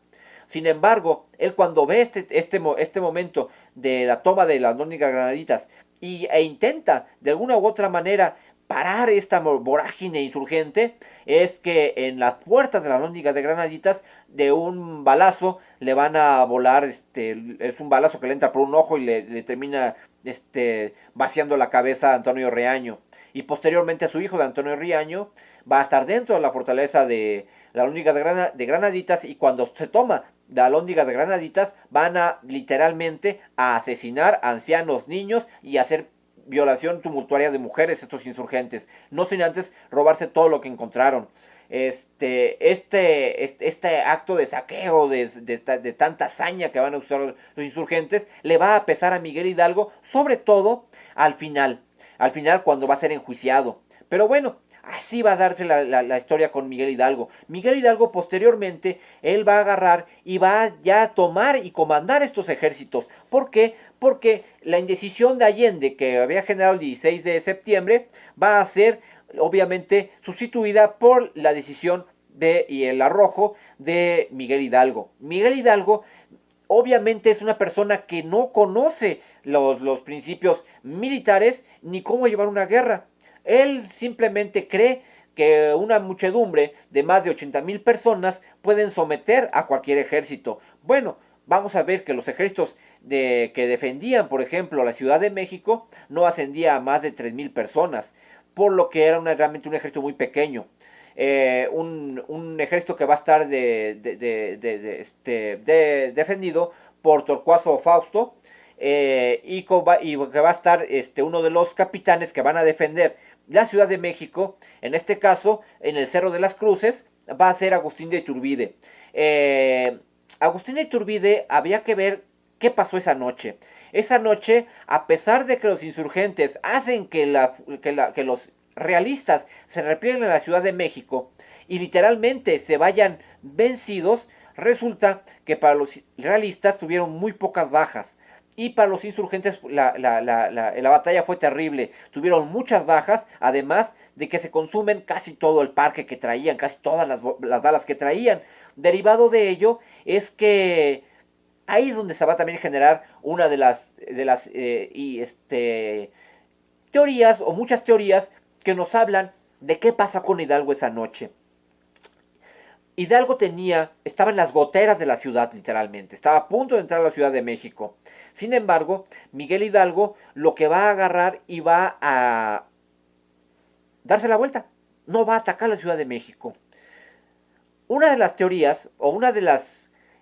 Sin embargo, él cuando ve este momento de la toma de las Alhóndigas Granaditas e intenta de alguna u otra manera parar esta vorágine insurgente, es que en las puertas de la Alhóndiga de Granaditas de un balazo le van a volar, es un balazo que le entra por un ojo y le termina vaciando la cabeza a Antonio Riaño. Y posteriormente a su hijo de Antonio Riaño va a estar dentro de la fortaleza de la Alhóndiga de Granaditas, y cuando se toma la Alhóndiga de Granaditas van a literalmente a asesinar a ancianos, niños y hacer violación tumultuaria de mujeres estos insurgentes, no sin antes robarse todo lo que encontraron. Este acto de saqueo, de tanta hazaña que van a usar los insurgentes, le va a pesar a Miguel Hidalgo, sobre todo al final cuando va a ser enjuiciado. Pero bueno, así va a darse la historia con Miguel Hidalgo. Miguel Hidalgo posteriormente, él va a agarrar y va ya a tomar y comandar estos ejércitos. ¿Por qué? Porque la indecisión de Allende, que había generado el 16 de septiembre, va a ser obviamente sustituida por la decisión y el arrojo de Miguel Hidalgo. Miguel Hidalgo obviamente es una persona que no conoce los principios militares ni cómo llevar una guerra. Él simplemente cree que una muchedumbre de más de 80,000 personas pueden someter a cualquier ejército. Bueno, vamos a ver que los ejércitos que defendían, por ejemplo, la Ciudad de México, no ascendía a más de 3,000 personas, por lo que era realmente un ejército muy pequeño. Un ejército que va a estar defendido por Torcuato Fausto, y que va a estar uno de los capitanes que van a defender la Ciudad de México, en este caso en el Cerro de las Cruces, va a ser Agustín de Iturbide. Agustín de Iturbide, había que ver qué pasó esa noche. Esa noche, a pesar de que los insurgentes hacen que los realistas se replieguen a la Ciudad de México y literalmente se vayan vencidos, resulta que para los realistas tuvieron muy pocas bajas. Y para los insurgentes la batalla fue terrible. Tuvieron muchas bajas, además de que se consumen casi todo el parque que traían, casi todas las balas que traían. Derivado de ello es que ahí es donde se va a también generar una de las teorías, o muchas teorías, que nos hablan de qué pasa con Hidalgo esa noche. Hidalgo estaba en las goteras de la ciudad, literalmente. Estaba a punto de entrar a la Ciudad de México. Sin embargo, Miguel Hidalgo lo que va a agarrar y va a darse la vuelta. No va a atacar la Ciudad de México. Una de las teorías, o una de las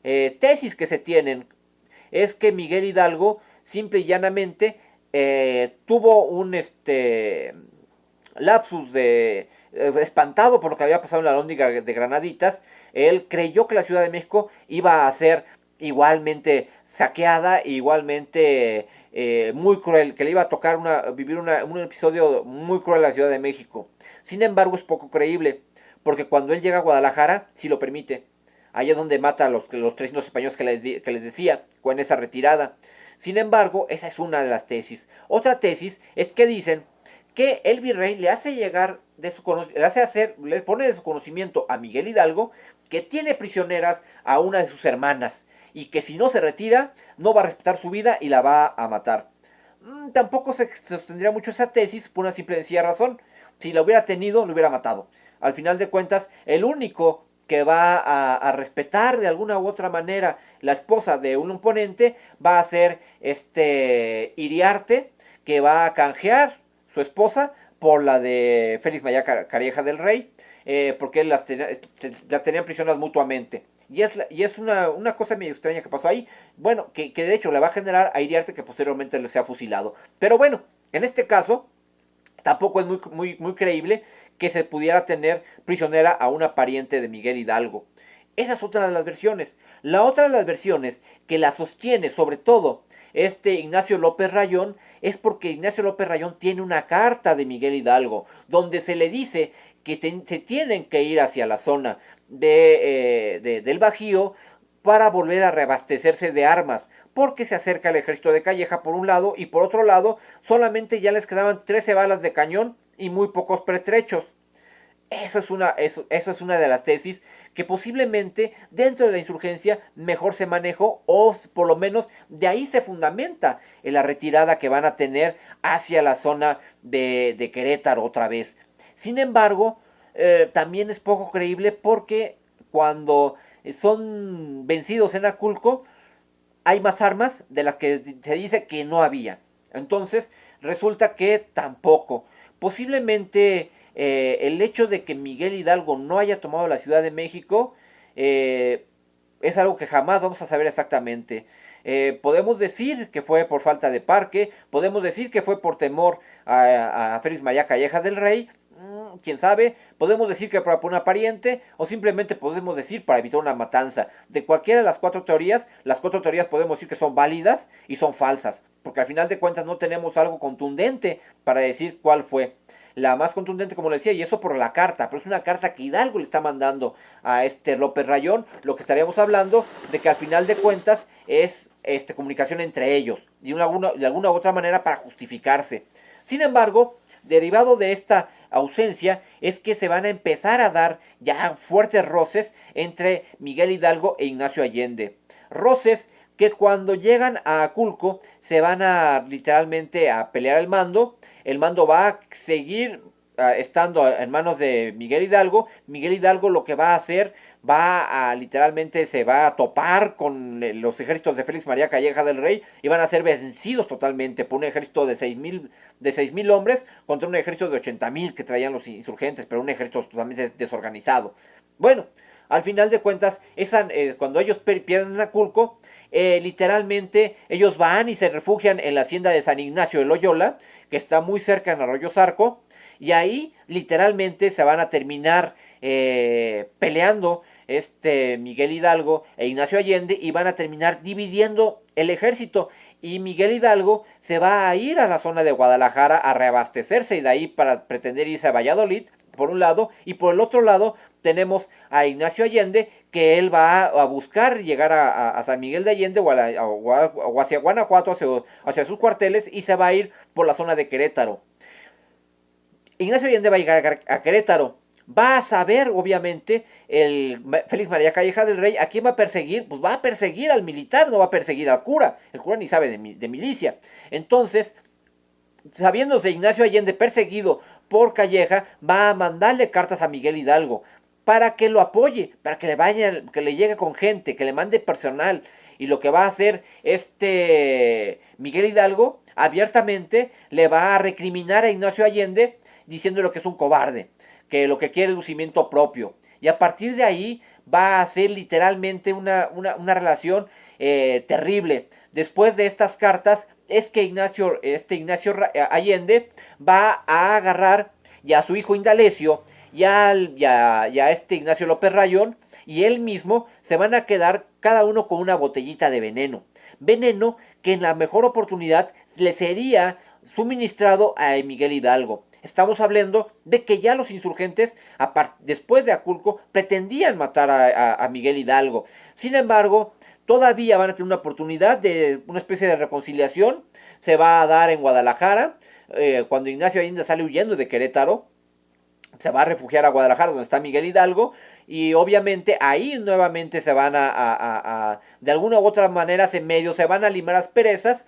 tesis que se tienen, es que Miguel Hidalgo simple y llanamente tuvo un lapsus espantado por lo que había pasado en la Alhóndiga de Granaditas. Él creyó que la Ciudad de México iba a ser igualmente saqueada, igualmente muy cruel, que le iba a tocar vivir un episodio muy cruel en la Ciudad de México. Sin embargo, es poco creíble, porque cuando él llega a Guadalajara, sí lo permite. Ahí es donde mata a los 300 españoles que les decía, con esa retirada. Sin embargo, esa es una de las tesis. Otra tesis es que dicen que el virrey le hace llegar le pone de su conocimiento a Miguel Hidalgo que tiene prisioneras a una de sus hermanas, y que si no se retira no va a respetar su vida y la va a matar. Tampoco se sostendría mucho esa tesis, por una simple y sencilla razón. Si la hubiera tenido, lo hubiera matado. Al final de cuentas, el único que va a respetar de alguna u otra manera la esposa de un oponente va a ser Iriarte, que va a canjear su esposa por la de Félix María Calleja del Rey, porque las tenían prisioneras mutuamente. Y es una cosa medio extraña que pasó ahí. Bueno, que de hecho le va a generar a Iriarte que posteriormente le sea fusilado. Pero bueno, en este caso, tampoco es muy creíble que se pudiera tener prisionera a una pariente de Miguel Hidalgo. Esa es otra de las versiones. La otra de las versiones que la sostiene sobre todo Ignacio López Rayón, es porque Ignacio López Rayón tiene una carta de Miguel Hidalgo donde se le dice que se tienen que ir hacia la zona del Bajío para volver a reabastecerse de armas, porque se acerca el ejército de Calleja por un lado, y por otro lado solamente ya les quedaban 13 balas de cañón y muy pocos pertrechos. Eso es una de las tesis que posiblemente dentro de la insurgencia mejor se manejó, o por lo menos de ahí se fundamenta en la retirada que van a tener hacia la zona de Querétaro otra vez. Sin embargo, también es poco creíble, porque cuando son vencidos en Aculco hay más armas de las que se dice que no había. Entonces resulta que tampoco. Posiblemente el hecho de que Miguel Hidalgo no haya tomado la Ciudad de México es algo que jamás vamos a saber exactamente. Podemos decir que fue por falta de parque, podemos decir que fue por temor a Félix María Calleja del Rey, quién sabe, podemos decir que por una pariente, o simplemente podemos decir para evitar una matanza. De cualquiera de las cuatro teorías podemos decir que son válidas y son falsas, porque al final de cuentas no tenemos algo contundente para decir cuál fue. La más contundente, como le decía, y eso por la carta, pero es una carta que Hidalgo le está mandando a López Rayón, lo que estaríamos hablando de que al final de cuentas es comunicación entre ellos, de alguna u otra manera para justificarse. Sin embargo, derivado de esta ausencia es que se van a empezar a dar ya fuertes roces entre Miguel Hidalgo e Ignacio Allende. Roces que cuando llegan a Aculco se van a literalmente a pelear el mando va a seguir estando en manos de Miguel Hidalgo. Miguel Hidalgo lo que va a hacer literalmente se va a topar con los ejércitos de Félix María Calleja del Rey y van a ser vencidos totalmente por un ejército de 6,000 hombres contra un ejército de 80,000 que traían los insurgentes, pero un ejército totalmente desorganizado. Bueno, al final de cuentas, cuando ellos pierden Aculco, literalmente ellos van y se refugian en la hacienda de San Ignacio de Loyola, que está muy cerca en Arroyo Zarco, y ahí literalmente se van a terminar peleando Miguel Hidalgo e Ignacio Allende y van a terminar dividiendo el ejército, y Miguel Hidalgo se va a ir a la zona de Guadalajara a reabastecerse y de ahí para pretender irse a Valladolid por un lado, y por el otro lado tenemos a Ignacio Allende, que él va a buscar llegar a San Miguel de Allende o hacia Guanajuato, hacia sus cuarteles, y se va a ir por la zona de Querétaro. Ignacio Allende va a llegar a Querétaro, va a saber obviamente el Félix María Calleja del Rey a quién va a perseguir. Pues va a perseguir al militar, no va a perseguir al cura. El cura ni sabe de milicia. Entonces, sabiéndose Ignacio Allende perseguido por Calleja, va a mandarle cartas a Miguel Hidalgo para que lo apoye, para que le llegue con gente, que le mande personal. Y lo que va a hacer Miguel Hidalgo abiertamente le va a recriminar a Ignacio Allende diciéndole que es un cobarde, que lo que quiere es lucimiento propio. Y a partir de ahí va a ser literalmente una relación terrible. Después de estas cartas es que Ignacio Allende va a agarrar ya a su hijo Indalecio y a Ignacio López Rayón, y él mismo se van a quedar cada uno con una botellita de veneno. Veneno que en la mejor oportunidad le sería suministrado a Miguel Hidalgo. Estamos hablando de que ya los insurgentes, después de Aculco, pretendían matar a Miguel Hidalgo. Sin embargo, todavía van a tener una oportunidad de una especie de reconciliación. Se va a dar en Guadalajara, cuando Ignacio Allende sale huyendo de Querétaro. Se va a refugiar a Guadalajara, donde está Miguel Hidalgo, y obviamente ahí nuevamente se van de alguna u otra manera, en medio se van a limar asperezas,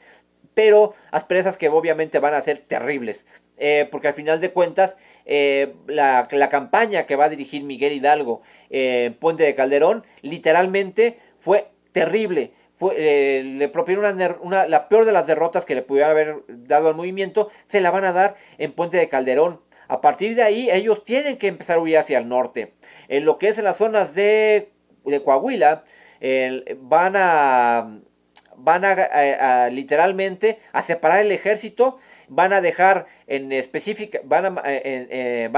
pero asperezas que obviamente van a ser terribles. Porque al final de cuentas la campaña que va a dirigir Miguel Hidalgo en Puente de Calderón literalmente fue terrible. Le propinó la peor de las derrotas que le pudiera haber dado al movimiento, se la van a dar en Puente de Calderón. A partir de ahí ellos tienen que empezar a huir hacia el norte. En lo que es en las zonas de Coahuila, van a literalmente a separar el ejército. Van a dejar van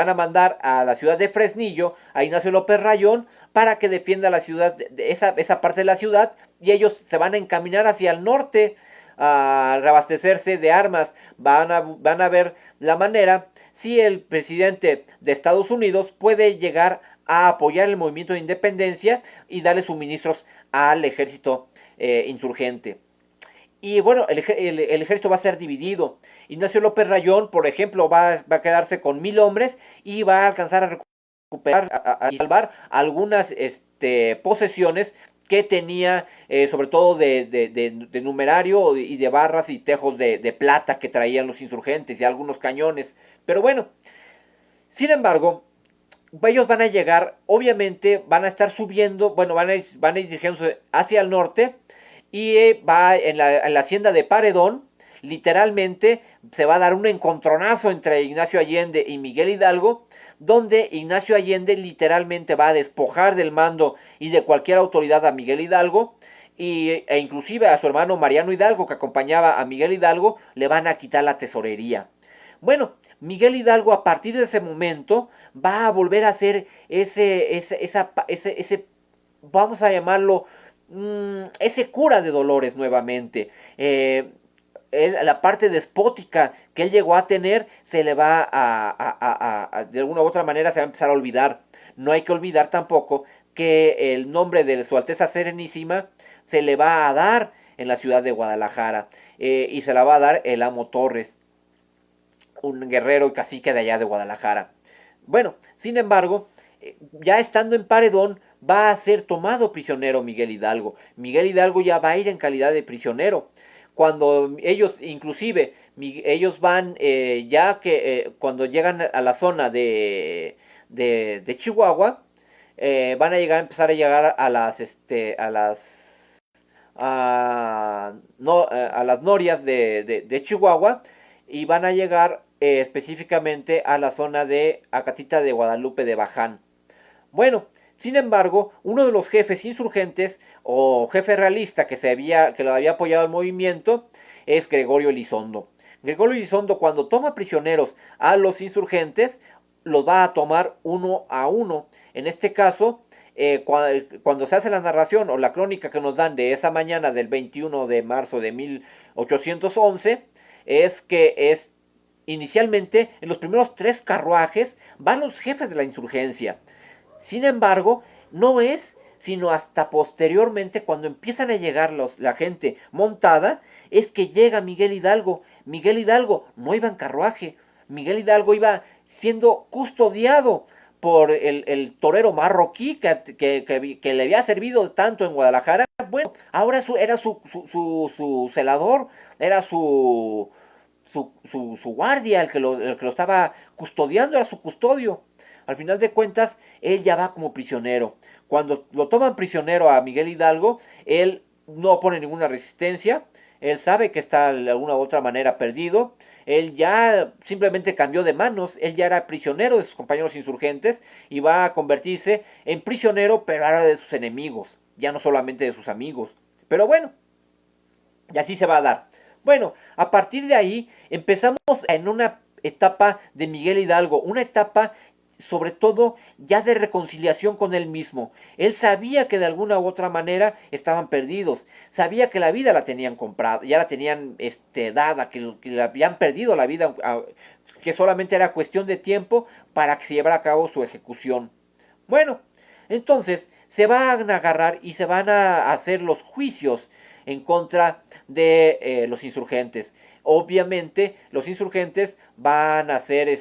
a mandar a la ciudad de Fresnillo a Ignacio López Rayón para que defienda la ciudad, esa parte de la ciudad, y ellos se van a encaminar hacia el norte a reabastecerse de armas. Van a ver la manera si el presidente de Estados Unidos puede llegar a apoyar el movimiento de independencia y darle suministros al ejército insurgente. Y bueno, el ejército va a ser dividido. Ignacio López Rayón, por ejemplo, va a quedarse con 1,000 hombres y va a alcanzar a recuperar y salvar algunas posesiones que tenía, sobre todo de numerario y de barras y tejos de plata que traían los insurgentes y algunos cañones. Pero bueno, sin embargo, ellos van a llegar, obviamente van a estar subiendo, bueno, van a ir dirigiéndose hacia el norte, y va en la hacienda de Paredón. Literalmente se va a dar un encontronazo entre Ignacio Allende y Miguel Hidalgo donde Ignacio Allende literalmente va a despojar del mando y de cualquier autoridad a Miguel Hidalgo, e inclusive a su hermano Mariano Hidalgo, que acompañaba a Miguel Hidalgo, le van a quitar la tesorería. Bueno, Miguel Hidalgo a partir de ese momento va a volver a hacer ese vamos a llamarlo, ese cura de Dolores nuevamente. La parte despótica que él llegó a tener se le va de alguna u otra manera se va a empezar a olvidar. No hay que olvidar tampoco que el nombre de Su Alteza Serenísima se le va a dar en la ciudad de Guadalajara, y se la va a dar el Amo Torres, un guerrero y cacique de allá de Guadalajara. Bueno, sin embargo, ya estando en Paredón, va a ser tomado prisionero Miguel Hidalgo. Miguel Hidalgo ya va a ir en calidad de prisionero. Cuando ellos, inclusive, ellos van, cuando llegan a la zona de Chihuahua, van a empezar a llegar a las norias de Chihuahua, y van a llegar específicamente a la zona de Acatita de Guadalupe de Baján. Bueno, sin embargo, uno de los jefes insurgentes o jefe realista que lo había apoyado el movimiento es Gregorio Elizondo. Gregorio Elizondo, cuando toma prisioneros a los insurgentes, los va a tomar uno a uno. En este caso, cuando se hace la narración o la crónica que nos dan de esa mañana del 21 de marzo de 1811, es que inicialmente en los primeros 3 carruajes van los jefes de la insurgencia. Sin embargo, no es sino hasta posteriormente, cuando empiezan a llegar la gente montada, es que llega Miguel Hidalgo. Miguel Hidalgo no iba en carruaje, Miguel Hidalgo iba siendo custodiado por el torero marroquí que le había servido tanto en Guadalajara. Bueno, ahora era su celador, era su guardia, el que lo estaba custodiando, era su custodio. Al final de cuentas, él ya va como prisionero. Cuando lo toman prisionero a Miguel Hidalgo, él no pone ninguna resistencia, él sabe que está de alguna u otra manera perdido, él ya simplemente cambió de manos, él ya era prisionero de sus compañeros insurgentes y va a convertirse en prisionero, pero ahora de sus enemigos, ya no solamente de sus amigos. Pero bueno, y así se va a dar. Bueno, a partir de ahí empezamos en una etapa de Miguel Hidalgo, una etapa sobre todo ya de reconciliación con él mismo. Él sabía que de alguna u otra manera estaban perdidos, sabía que la vida la tenían comprada, ya la tenían dada, que le habían perdido la vida, que solamente era cuestión de tiempo para que se llevara a cabo su ejecución. Bueno, entonces se van a agarrar y se van a hacer los juicios en contra de los insurgentes. Obviamente los insurgentes van a ser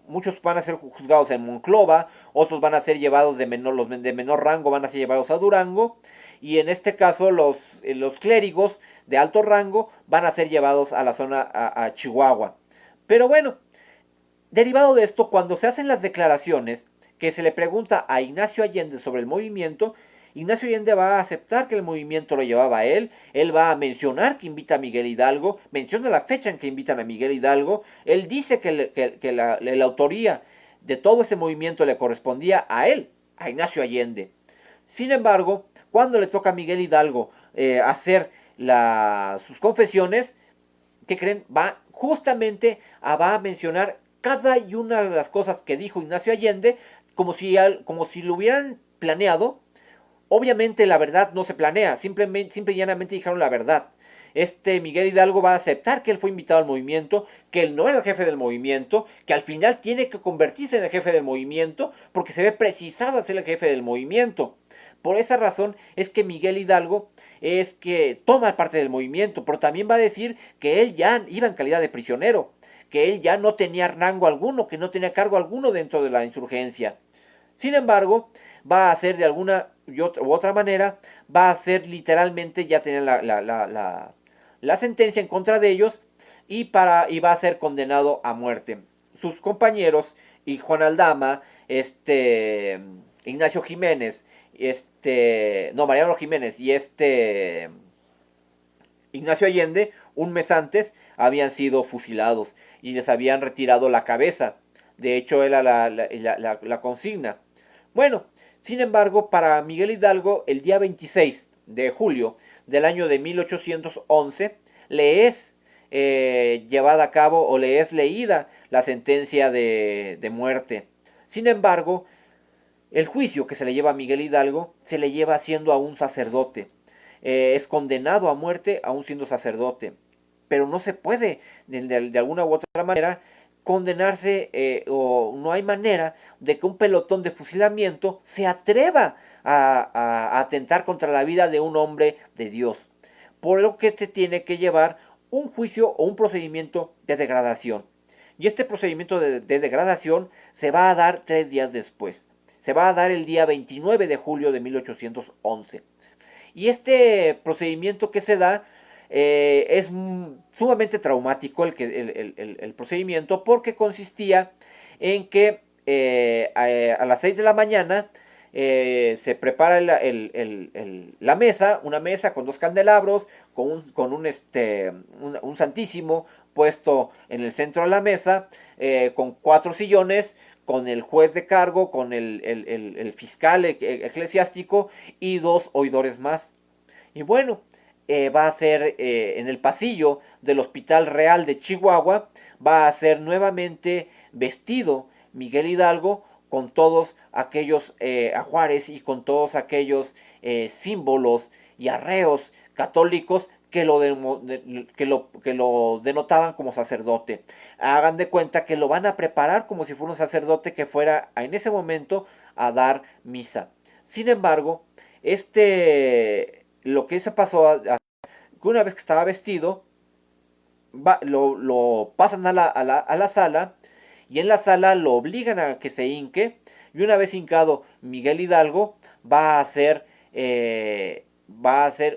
muchos van a ser juzgados en Monclova, otros van a ser llevados los de menor rango van a ser llevados a Durango, y en este caso los clérigos de alto rango van a ser llevados a la zona a Chihuahua. Pero bueno, derivado de esto, cuando se hacen las declaraciones que se le pregunta a Ignacio Allende sobre el movimiento, Ignacio Allende va a aceptar que el movimiento lo llevaba a él va a mencionar que invita a Miguel Hidalgo, menciona la fecha en que invitan a Miguel Hidalgo, él dice que la autoría de todo ese movimiento le correspondía a él, a Ignacio Allende. Sin embargo, cuando le toca a Miguel Hidalgo hacer sus confesiones, ¿qué creen? Va justamente va a mencionar cada y una de las cosas que dijo Ignacio Allende como si lo hubieran planeado. Obviamente la verdad no se planea, simple y llanamente dijeron la verdad. Miguel Hidalgo va a aceptar que él fue invitado al movimiento, que él no era el jefe del movimiento, que al final tiene que convertirse en el jefe del movimiento, porque se ve precisado a ser el jefe del movimiento. Por esa razón es que Miguel Hidalgo es que toma parte del movimiento, pero también va a decir que él ya iba en calidad de prisionero, que él ya no tenía rango alguno, que no tenía cargo alguno dentro de la insurgencia. Sin embargo, va a hacer de alguna u otra manera, va a hacer literalmente, ya tener la sentencia en contra de ellos, y va a ser condenado a muerte. Sus compañeros, y Juan Aldama, Ignacio Jiménez, Mariano Jiménez y Ignacio Allende, un mes antes, habían sido fusilados y les habían retirado la cabeza De hecho, era la consigna. Bueno, sin embargo, para Miguel Hidalgo, el día 26 de julio del año de 1811, le es llevada a cabo o le es leída la sentencia de muerte. Sin embargo, el juicio que se le lleva a Miguel Hidalgo se le lleva siendo a un sacerdote. Es condenado a muerte aún siendo sacerdote. Pero no se puede, de alguna u otra manera, condenarse o no hay manera de que un pelotón de fusilamiento se atreva a atentar contra la vida de un hombre de Dios. Por lo que se tiene que llevar un juicio o un procedimiento de degradación. Y este procedimiento de degradación se va a dar 3 días después. Se va a dar el día 29 de julio de 1811. Y este procedimiento que se da es sumamente traumático el procedimiento porque consistía en que a las 6 de la mañana se prepara la mesa, una mesa con 2 candelabros, un santísimo puesto en el centro de la mesa, con 4 sillones, con el juez de cargo, con el fiscal eclesiástico y 2 oidores más. Y bueno, va a ser en el pasillo del Hospital Real de Chihuahua, va a ser nuevamente vestido Miguel Hidalgo con todos aquellos ajuares y con todos aquellos símbolos y arreos católicos que lo denotaban como sacerdote. Hagan de cuenta que lo van a preparar como si fuera un sacerdote que fuera en ese momento a dar misa. Sin embargo, lo que se pasó, que una vez que estaba vestido, lo pasan a la sala, y en la sala lo obligan a que se hinque, y una vez hincado Miguel Hidalgo, va a ser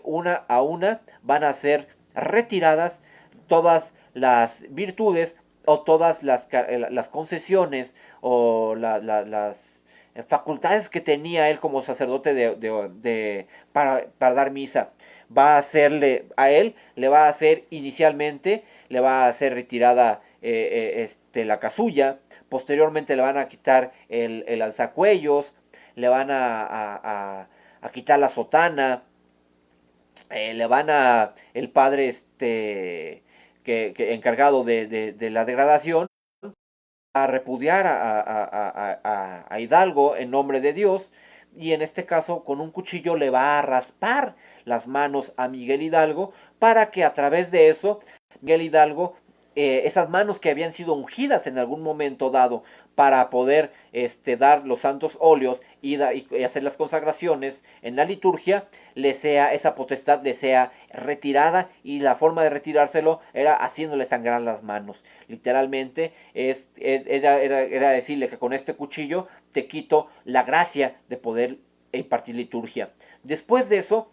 una a una, van a ser retiradas todas las virtudes o todas las concesiones o las facultades que tenía él como sacerdote para dar misa. Va a hacerle a él, le va a hacer inicialmente, le va a hacer retirada la casulla, posteriormente le van a quitar el alzacuellos, le van a quitar la sotana, le van el padre que encargado de la degradación a repudiar a Hidalgo en nombre de Dios, y en este caso con un cuchillo le va a raspar las manos a Miguel Hidalgo para que a través de eso Miguel Hidalgo, esas manos que habían sido ungidas en algún momento dado para poder dar los santos óleos y hacer las consagraciones en la liturgia, esa potestad le sea retirada, y la forma de retirárselo era haciéndole sangrar las manos. Literalmente era decirle que con este cuchillo te quito la gracia de poder impartir liturgia. Después de eso,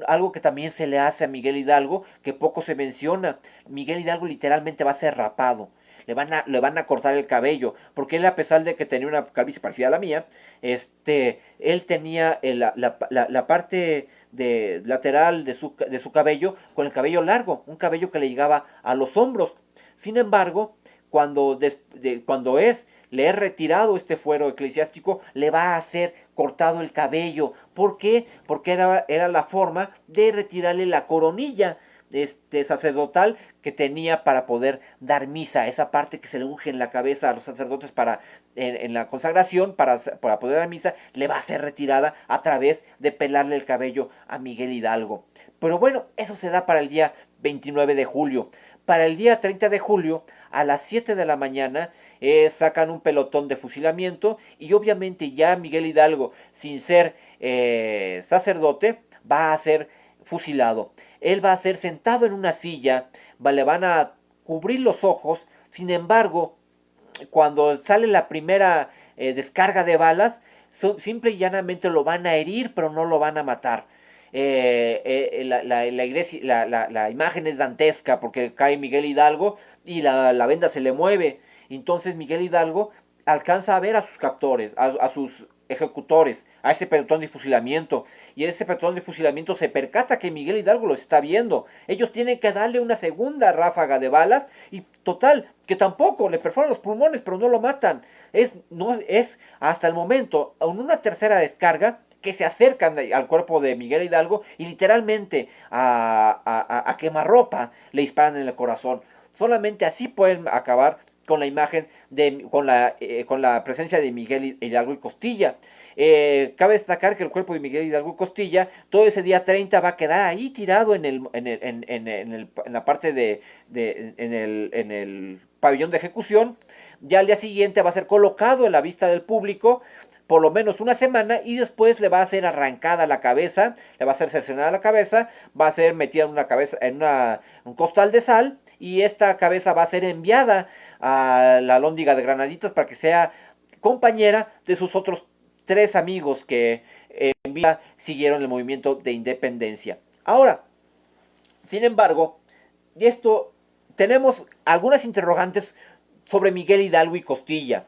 algo que también se le hace a Miguel Hidalgo, que poco se menciona: Miguel Hidalgo literalmente va a ser rapado. Le van a cortar el cabello, porque él, a pesar de que tenía una calvicie parecida a la mía, él tenía la parte lateral de su cabello con el cabello largo, un cabello que le llegaba a los hombros. Sin embargo, cuando le es retirado este fuero eclesiástico, le va a ser cortado el cabello. ¿Por qué? Porque era la forma de retirarle la coronilla sacerdotal que tenía para poder dar misa, esa parte que se le unge en la cabeza a los sacerdotes en la consagración para poder dar misa, le va a ser retirada a través de pelarle el cabello a Miguel Hidalgo. Pero bueno, eso se da para el día 29 de julio. Para el día 30 de julio, a las 7 de la mañana, sacan un pelotón de fusilamiento, y obviamente ya Miguel Hidalgo, sin ser sacerdote, va a ser fusilado. Él va a ser sentado en una silla, le van a cubrir los ojos. Sin embargo, cuando sale la primera descarga de balas, simple y llanamente lo van a herir, pero no lo van a matar. La imagen es dantesca, porque cae Miguel Hidalgo y la venda se le mueve. Entonces Miguel Hidalgo alcanza a ver a sus captores, a sus ejecutores, a ese pelotón de fusilamiento. Y ese pelotón de fusilamiento se percata que Miguel Hidalgo lo está viendo. Ellos tienen que darle una segunda ráfaga de balas y total, que tampoco le perforan los pulmones, pero no lo matan. No es hasta el momento, en una tercera descarga, que se acercan al cuerpo de Miguel Hidalgo y literalmente a quemarropa le disparan en el corazón. Solamente así pueden acabar con la imagen con la presencia de Miguel Hidalgo y Costilla. Cabe destacar que el cuerpo de Miguel Hidalgo y Costilla todo ese día 30 va a quedar ahí tirado en la parte en el pabellón de ejecución. Ya al día siguiente va a ser colocado en la vista del público por lo menos una semana y después le va a ser arrancada la cabeza, le va a ser cercenada la cabeza, va a ser metida en un costal de sal y esta cabeza va a ser enviada a la Alhóndiga de Granaditas para que sea compañera de sus otros 3 amigos que en vida siguieron el movimiento de independencia. Ahora, sin embargo, esto tenemos algunas interrogantes sobre Miguel Hidalgo y Costilla.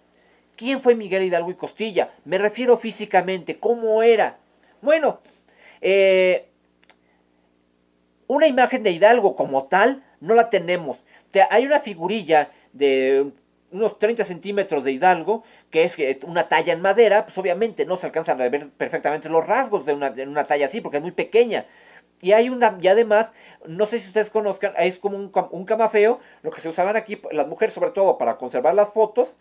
¿Quién fue Miguel Hidalgo y Costilla? Me refiero físicamente, ¿cómo era? Bueno, una imagen de Hidalgo como tal no la tenemos. Hay una figurilla de unos 30 centímetros de Hidalgo, que es una talla en madera, pues obviamente no se alcanzan a ver perfectamente los rasgos de una talla así, porque es muy pequeña. Y además, no sé si ustedes conozcan, es como un camafeo, lo que se usaban aquí, las mujeres sobre todo, para conservar las fotos.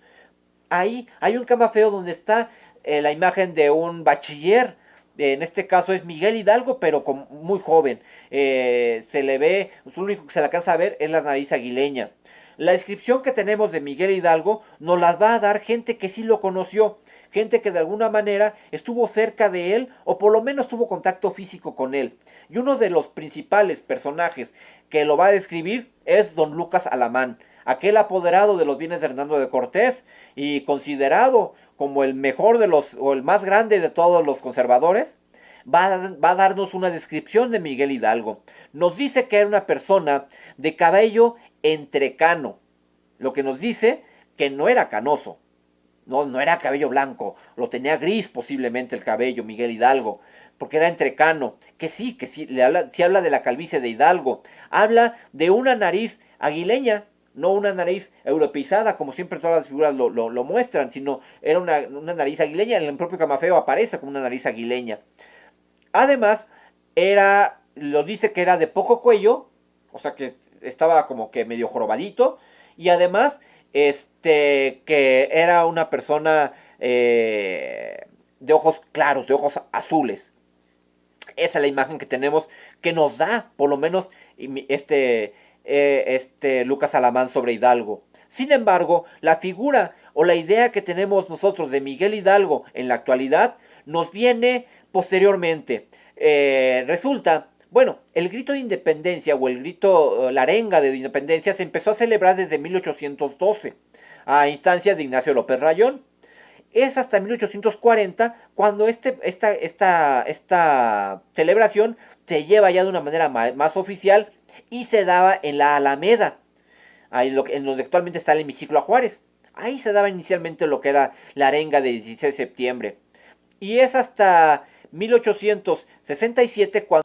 Ahí hay un camafeo donde está la imagen de un bachiller, en este caso es Miguel Hidalgo, pero muy joven. Se le ve, lo único que se le alcanza a ver es la nariz aguileña. La descripción que tenemos de Miguel Hidalgo nos las va a dar gente que sí lo conoció, gente que de alguna manera estuvo cerca de él o por lo menos tuvo contacto físico con él. Y uno de los principales personajes que lo va a describir es don Lucas Alamán, aquel apoderado de los bienes de Hernando de Cortés y considerado como el mejor o el más grande de todos los conservadores. Va a darnos una descripción de Miguel Hidalgo. Nos dice que era una persona de cabello entrecano, lo que nos dice que no era canoso, no era cabello blanco, lo tenía gris posiblemente el cabello Miguel Hidalgo, porque era entrecano, que sí sí habla de la calvicie de Hidalgo, habla de una nariz aguileña, no una nariz europeizada, como siempre todas las figuras lo muestran, sino era una nariz aguileña, en el propio camafeo aparece como una nariz aguileña. Además, lo dice que era de poco cuello, o sea que estaba como que medio jorobadito, y además, que era una persona de ojos claros, de ojos azules. Esa es la imagen que tenemos, que nos da, por lo menos, Lucas Alamán sobre Hidalgo. Sin embargo, la figura o la idea que tenemos nosotros de Miguel Hidalgo en la actualidad nos viene posteriormente. Resulta, bueno, el grito de independencia o el grito, la arenga de independencia se empezó a celebrar desde 1812 a instancias de Ignacio López Rayón. Es hasta 1840 cuando esta celebración se lleva ya de una manera más oficial y se daba en la Alameda, en donde actualmente está el hemiciclo a Juárez. Ahí se daba inicialmente lo que era la arenga de 16 de septiembre. Y es hasta 1867 cuando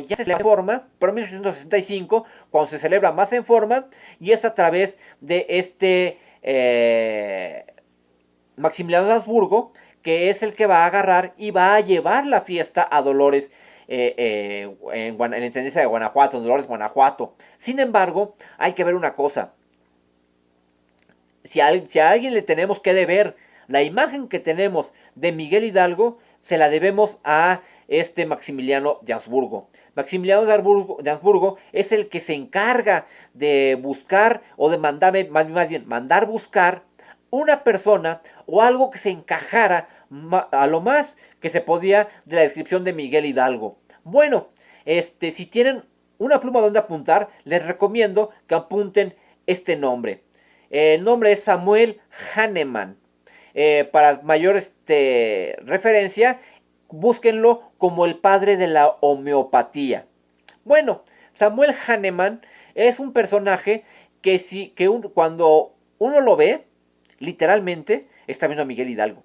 ya se celebra en forma, pero en 1865 cuando se celebra más en forma, y es a través de Maximiliano de Habsburgo, que es el que va a agarrar y va a llevar la fiesta a Dolores, en la intendencia de Guanajuato, en Dolores, Guanajuato. Sin embargo, hay que ver una cosa. Si a alguien le tenemos que deber la imagen que tenemos de Miguel Hidalgo, se la debemos a Maximiliano de Habsburgo. Maximiliano de Habsburgo es el que se encarga de buscar o de mandar buscar una persona o algo que se encajara a lo más que se podía de la descripción de Miguel Hidalgo. Bueno, si tienen una pluma donde apuntar, les recomiendo que apunten este nombre. El nombre es Samuel Hahnemann. Para mayor referencia, búsquenlo como el padre de la homeopatía. Bueno, Samuel Hahnemann es un personaje cuando uno lo ve, literalmente está viendo a Miguel Hidalgo.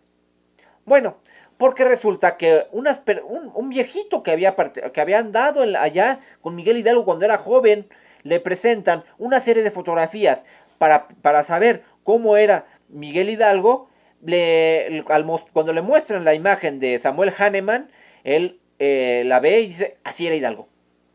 Bueno, porque resulta que un viejito que había andado allá con Miguel Hidalgo cuando era joven, le presentan una serie de fotografías para saber cómo era Miguel Hidalgo. Cuando le muestran la imagen de Samuel Hahnemann, él la ve y dice, así era Hidalgo.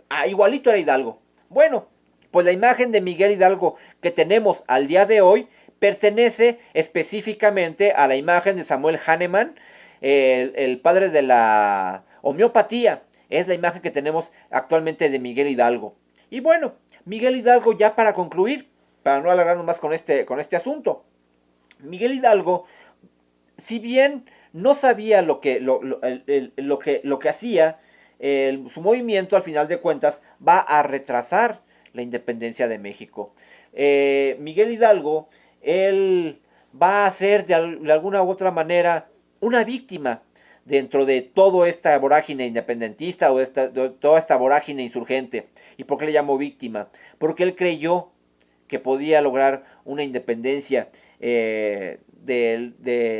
Ah, igualito era Hidalgo. Bueno, pues la imagen de Miguel Hidalgo que tenemos al día de hoy pertenece específicamente a la imagen de Samuel Hahnemann, el padre de la homeopatía. Es la imagen que tenemos actualmente de Miguel Hidalgo. Y bueno, Miguel Hidalgo, ya para concluir, para no alargarnos más con este asunto, Miguel Hidalgo, si bien no sabía lo que hacía, su movimiento al final de cuentas va a retrasar la independencia de México. Miguel Hidalgo, él va a ser de alguna u otra manera una víctima dentro de toda esta vorágine independentista o de toda esta vorágine insurgente. ¿Y por qué le llamo víctima? Porque él creyó que podía lograr una independencia de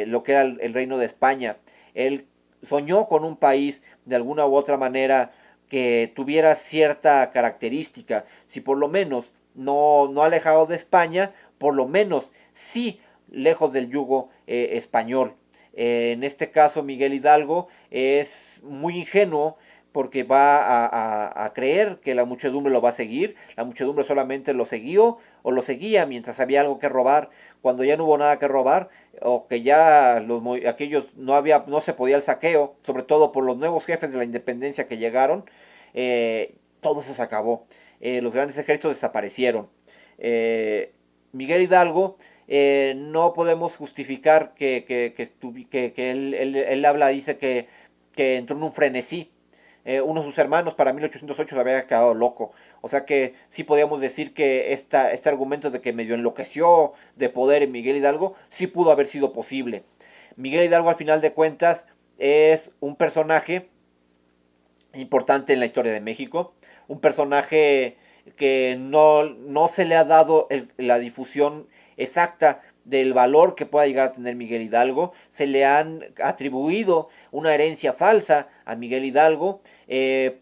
lo que era el reino de España. Él soñó con un país de alguna u otra manera que tuviera cierta característica, si por lo menos no alejado de España, por lo menos sí lejos del yugo español. En este caso Miguel Hidalgo es muy ingenuo porque va a creer que la muchedumbre lo va a seguir. La muchedumbre solamente lo siguió o lo seguía mientras había algo que robar. Cuando ya no hubo nada que robar o que ya aquellos no se podía el saqueo, sobre todo por los nuevos jefes de la independencia que llegaron, todo eso se acabó. Los grandes ejércitos desaparecieron. Miguel Hidalgo, no podemos justificar que él habla, dice que entró en un frenesí. Uno de sus hermanos para 1808 se había quedado loco. O sea que sí podíamos decir que este argumento de que medio enloqueció de poder en Miguel Hidalgo sí pudo haber sido posible. Miguel Hidalgo al final de cuentas es un personaje importante en la historia de México, un personaje que no se le ha dado la difusión exacta del valor que pueda llegar a tener Miguel Hidalgo. Se le han atribuido una herencia falsa a Miguel Hidalgo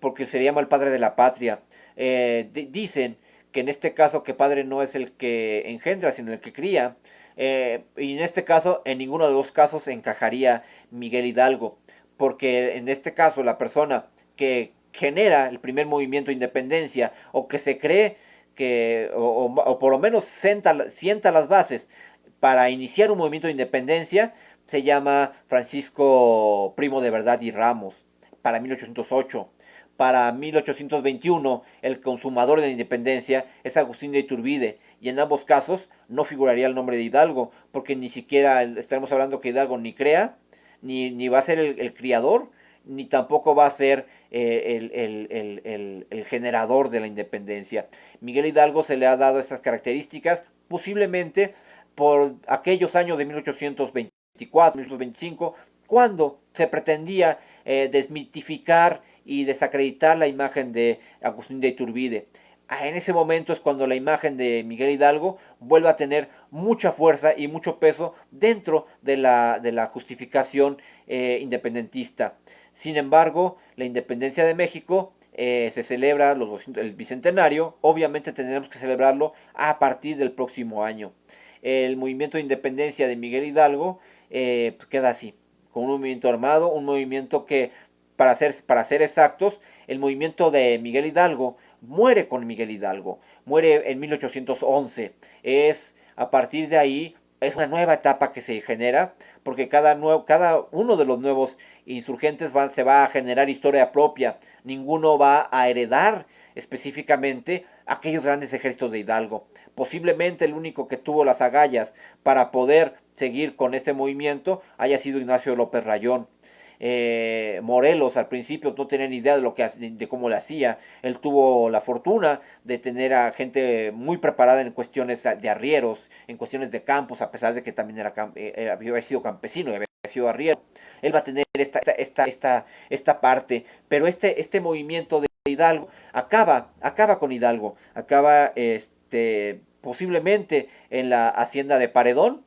porque se le llama el padre de la patria. Dicen que en este caso que padre no es el que engendra, sino el que cría. Y en este caso, en ninguno de los casos encajaría Miguel Hidalgo, porque en este caso la persona que genera el primer movimiento de independencia o que se cree o por lo menos sienta las bases para iniciar un movimiento de independencia se llama Francisco Primo de Verdad y Ramos para 1808. Para 1821 el consumador de la independencia es Agustín de Iturbide y en ambos casos no figuraría el nombre de Hidalgo porque ni siquiera estaremos hablando que Hidalgo ni crea ni va a ser el criador ni tampoco va a ser el generador de la independencia. Miguel Hidalgo se le ha dado esas características posiblemente por aquellos años de 1824, 1825, cuando se pretendía desmitificar y desacreditar la imagen de Agustín de Iturbide. En ese momento es cuando la imagen de Miguel Hidalgo vuelve a tener mucha fuerza y mucho peso dentro de la justificación independentista. Sin embargo, la independencia de México se celebra el bicentenario, obviamente tendremos que celebrarlo a partir del próximo año. El movimiento de independencia de Miguel Hidalgo pues queda así, con un movimiento armado, un movimiento que, para ser exactos, el movimiento de Miguel Hidalgo muere con Miguel Hidalgo, muere en 1811. A partir de ahí, es una nueva etapa que se genera, porque cada uno de los nuevos insurgentes se va a generar historia propia, ninguno va a heredar específicamente aquellos grandes ejércitos de Hidalgo. Posiblemente el único que tuvo las agallas para poder seguir con este movimiento haya sido Ignacio López Rayón. Morelos al principio no tenía ni idea de cómo lo hacía. Él tuvo la fortuna de tener a gente muy preparada en cuestiones de arrieros, en cuestiones de campos, a pesar de que también había sido campesino y había sido arriero. Él va a tener esta parte, pero este movimiento de Hidalgo acaba con Hidalgo, acaba posiblemente en la hacienda de Paredón,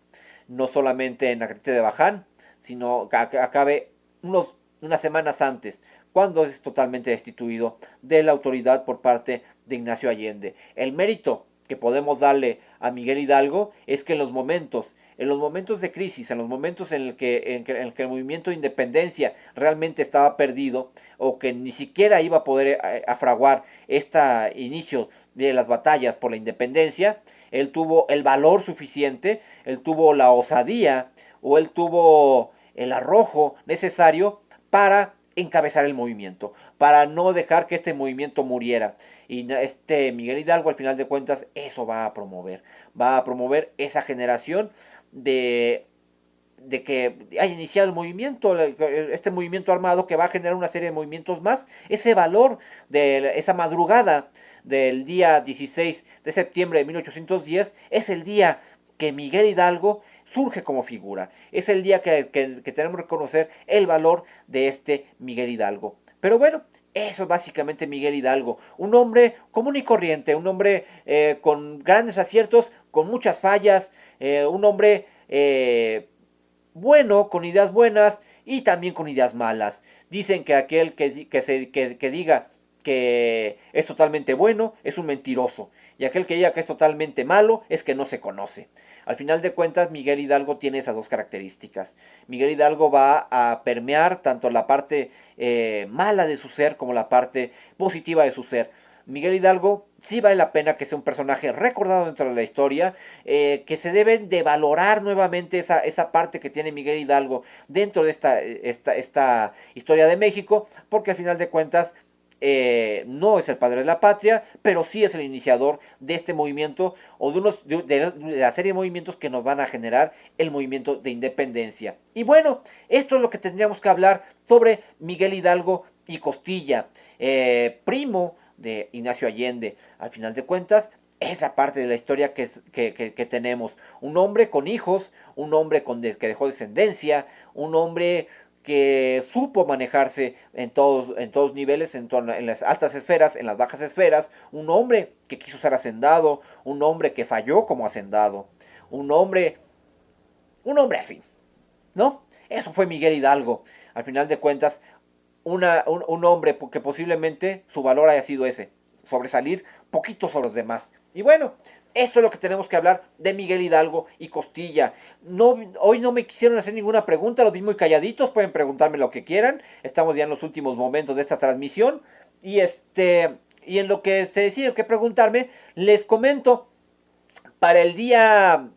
no solamente en la Catete de Baján, sino que acabe unas semanas antes, cuando es totalmente destituido de la autoridad por parte de Ignacio Allende. El mérito que podemos darle a Miguel Hidalgo es que en los momentos de crisis, en los momentos en que el movimiento de independencia realmente estaba perdido, o que ni siquiera iba a poder fraguar este inicio de las batallas por la independencia, él tuvo el valor suficiente, él tuvo la osadía, o él tuvo el arrojo necesario para encabezar el movimiento, para no dejar que este movimiento muriera. Y Miguel Hidalgo, al final de cuentas, eso va a promover esa generación de que haya iniciado el movimiento, este movimiento armado que va a generar una serie de movimientos más, ese valor de esa madrugada del día 16 de septiembre de 1810 es el día que Miguel Hidalgo surge como figura, es el día que tenemos que reconocer el valor de este Miguel Hidalgo. Pero bueno, eso es básicamente Miguel Hidalgo, un hombre común y corriente, un hombre con grandes aciertos, con muchas fallas, un hombre bueno, con ideas buenas y también con ideas malas. Dicen que aquel que diga que es totalmente bueno es un mentiroso, y aquel que diga que es totalmente malo es que no se conoce. Al final de cuentas, Miguel Hidalgo tiene esas dos características. Miguel Hidalgo va a permear tanto la parte mala de su ser como la parte positiva de su ser. Miguel Hidalgo sí vale la pena que sea un personaje recordado dentro de la historia, que se deben de valorar nuevamente esa parte que tiene Miguel Hidalgo dentro de esta historia de México, porque al final de cuentas no es el padre de la patria, pero sí es el iniciador de este movimiento, o de la serie de movimientos que nos van a generar el movimiento de independencia. Y bueno, esto es lo que tendríamos que hablar sobre Miguel Hidalgo y Costilla, primo de Ignacio Allende. Al final de cuentas, es la parte de la historia que tenemos. Un hombre con hijos, un hombre que dejó descendencia, un hombre que supo manejarse en todos niveles, en las altas esferas, en las bajas esferas, un hombre que quiso ser hacendado, un hombre que falló como hacendado, un hombre afín, ¿no? Eso fue Miguel Hidalgo. Al final de cuentas, un hombre que posiblemente su valor haya sido ese, sobresalir poquito sobre los demás. Y bueno, esto es lo que tenemos que hablar de Miguel Hidalgo y Costilla. Hoy no me quisieron hacer ninguna pregunta, los vi muy calladitos, pueden preguntarme lo que quieran. Estamos ya en los últimos momentos de esta transmisión. Y y en lo que se decide que preguntarme, les comento, para el día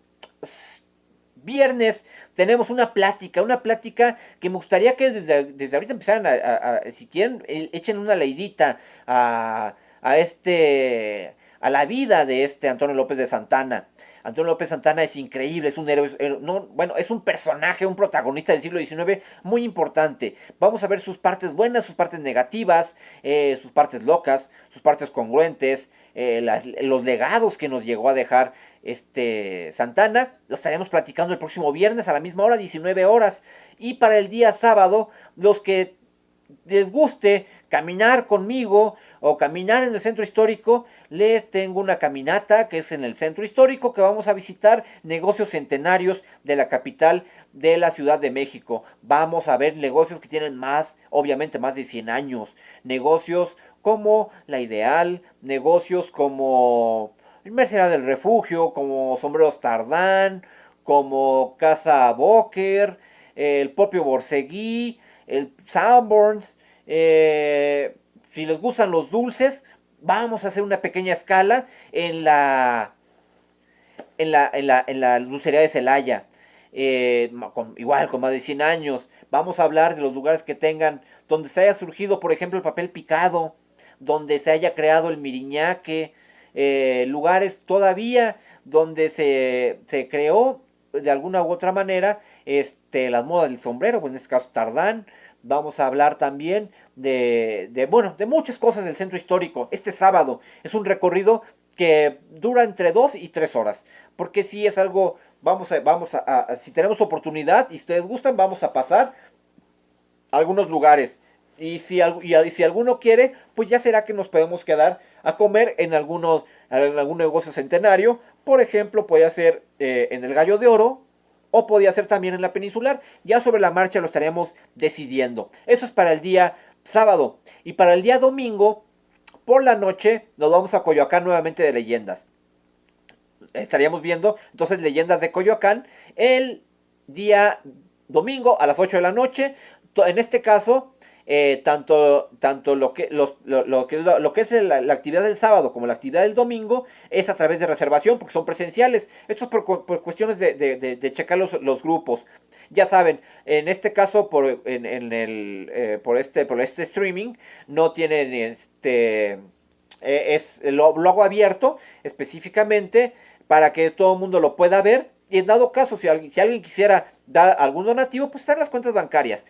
viernes tenemos una plática que me gustaría que desde ahorita empezaran si quieren, echen una leidita a la vida de Antonio López de Santana. Antonio López Santana es increíble, es un héroe, es un personaje, un protagonista del siglo XIX muy importante. Vamos a ver sus partes buenas, sus partes negativas, sus partes locas, sus partes congruentes, los legados que nos llegó a dejar Santana. Lo estaremos platicando el próximo viernes a la misma hora, 19 horas. Y para el día sábado, los que les guste caminar conmigo o caminar en el centro histórico, les tengo una caminata que es en el centro histórico, que vamos a visitar negocios centenarios de la capital de la Ciudad de México. Vamos a ver negocios que tienen obviamente más de 100 años, negocios como La Ideal, negocios como Mercería del Refugio, como Sombreros Tardán, como Casa Boker, el propio Borseguí, el Sanborns. Si les gustan los dulces, vamos a hacer una pequeña escala en la dulcería de Celaya, igual con más de 100 años. Vamos a hablar de los lugares que tengan, donde se haya surgido, por ejemplo, el papel picado, donde se haya creado el miriñaque, lugares todavía donde se creó de alguna u otra manera las modas del sombrero, pues en este caso Tardán. Vamos a hablar también de muchas cosas del centro histórico. Este sábado es un recorrido que dura entre 2 y 3 horas, porque si es algo, si tenemos oportunidad y ustedes gustan, vamos a pasar a algunos lugares. Y si alguno quiere, pues ya será que nos podemos quedar a comer en algún negocio centenario. Por ejemplo, puede ser en el Gallo de Oro, o podía ser también en la Peninsular. Ya sobre la marcha lo estaríamos decidiendo. Eso es para el día sábado. Y para el día domingo, por la noche, nos vamos a Coyoacán nuevamente de leyendas. Estaríamos viendo entonces leyendas de Coyoacán el día domingo a las 8 de la noche. En este caso, tanto lo que es la actividad del sábado como la actividad del domingo es a través de reservación porque son presenciales. Esto es por cuestiones de checar los grupos. Ya saben, en este caso por este streaming no tienen lo hago abierto específicamente para que todo el mundo lo pueda ver. Y en dado caso, si alguien quisiera dar algún donativo, pues están las cuentas bancarias.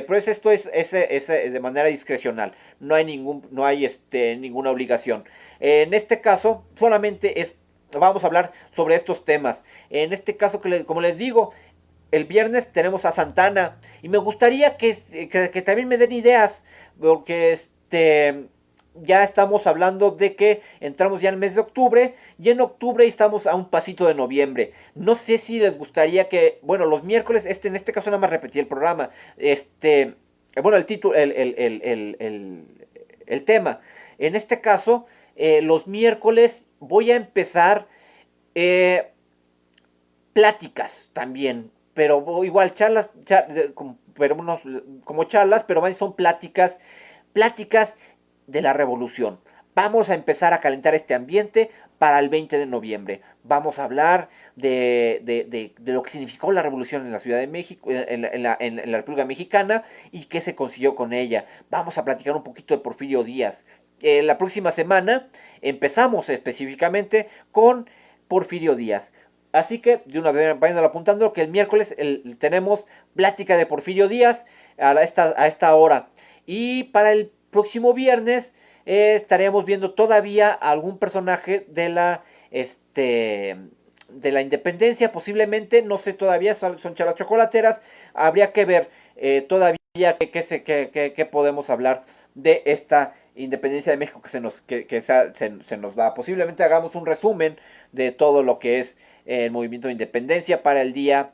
Pues esto es de manera discrecional. No hay ninguna obligación. En este caso, vamos a hablar sobre estos temas. En este caso, como les digo, el viernes tenemos a Santana. Y me gustaría que también me den ideas. Porque ya estamos hablando de que entramos ya en el mes de octubre y en octubre estamos a un pasito de noviembre. No sé si les gustaría que, bueno, los miércoles, en este caso nada más repetí el programa, bueno, el título, el tema. En este caso, los miércoles voy a empezar pláticas también, pero igual como charlas, pero son pláticas de la revolución. Vamos a empezar a calentar este ambiente para el 20 de noviembre. Vamos a hablar de lo que significó la revolución en la Ciudad de México, en la República Mexicana y qué se consiguió con ella. Vamos a platicar un poquito de Porfirio Díaz. La próxima semana empezamos específicamente con Porfirio Díaz. Así que de una vez vayan apuntando que el miércoles tenemos plática de Porfirio Díaz a esta hora. Y para el próximo viernes estaremos viendo todavía algún personaje de la independencia, posiblemente, no sé todavía, son charlas chocolateras, habría que ver todavía qué podemos hablar de esta independencia de México que se nos va. Posiblemente hagamos un resumen de todo lo que es el movimiento de independencia para el día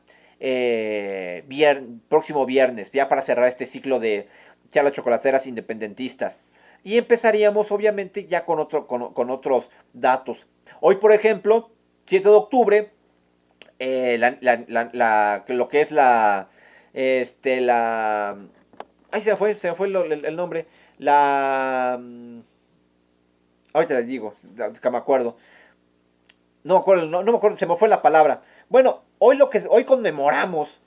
próximo viernes, ya para cerrar este ciclo de charlas chocolateras independentistas. Y empezaríamos obviamente ya con otros datos. Hoy, por ejemplo, 7 de octubre, lo que es ay, se me fue el nombre. Ahorita les digo, que me acuerdo. No me acuerdo, se me fue la palabra. Bueno, hoy conmemoramos,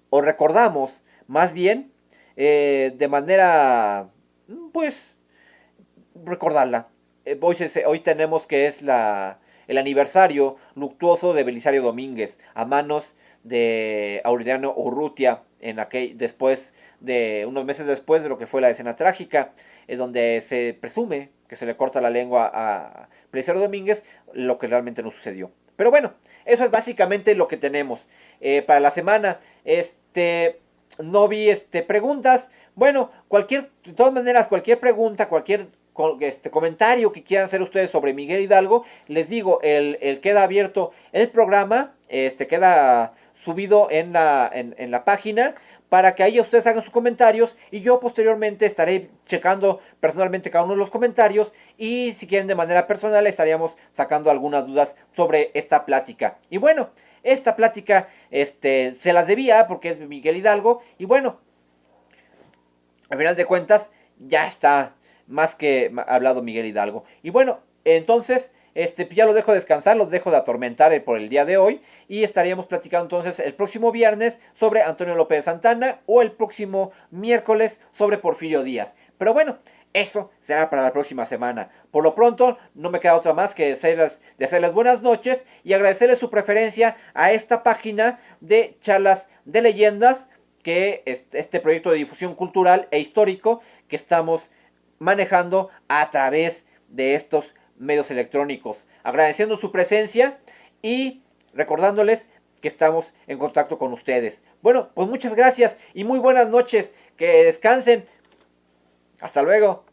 o recordamos, más bien, de manera, pues, recordarla. Hoy tenemos que es el aniversario luctuoso de Belisario Domínguez, a manos de Aureliano Urrutia, unos meses después de lo que fue la escena trágica, donde se presume que se le corta la lengua a Belisario Domínguez, lo que realmente no sucedió. Pero bueno, eso es básicamente lo que tenemos para la semana. No vi preguntas. Bueno, de todas maneras, cualquier pregunta, cualquier comentario que quieran hacer ustedes sobre Miguel Hidalgo, les digo, queda abierto el programa, queda subido en la página para que ahí ustedes hagan sus comentarios y yo posteriormente estaré checando personalmente cada uno de los comentarios y si quieren de manera personal estaríamos sacando algunas dudas sobre esta plática. Y bueno, esta plática se las debía porque es Miguel Hidalgo y bueno, al final de cuentas ya está más que hablado Miguel Hidalgo. Y bueno, entonces ya lo dejo descansar, los dejo de atormentar por el día de hoy y estaríamos platicando entonces el próximo viernes sobre Antonio López de Santana o el próximo miércoles sobre Porfirio Díaz. Pero bueno, eso será para la próxima semana. Por lo pronto, no me queda otra más que desearles buenas noches y agradecerles su preferencia a esta página de charlas de leyendas, que este proyecto de difusión cultural e histórico que estamos manejando a través de estos medios electrónicos. Agradeciendo su presencia y recordándoles que estamos en contacto con ustedes. Bueno, pues muchas gracias y muy buenas noches. Que descansen. Hasta luego.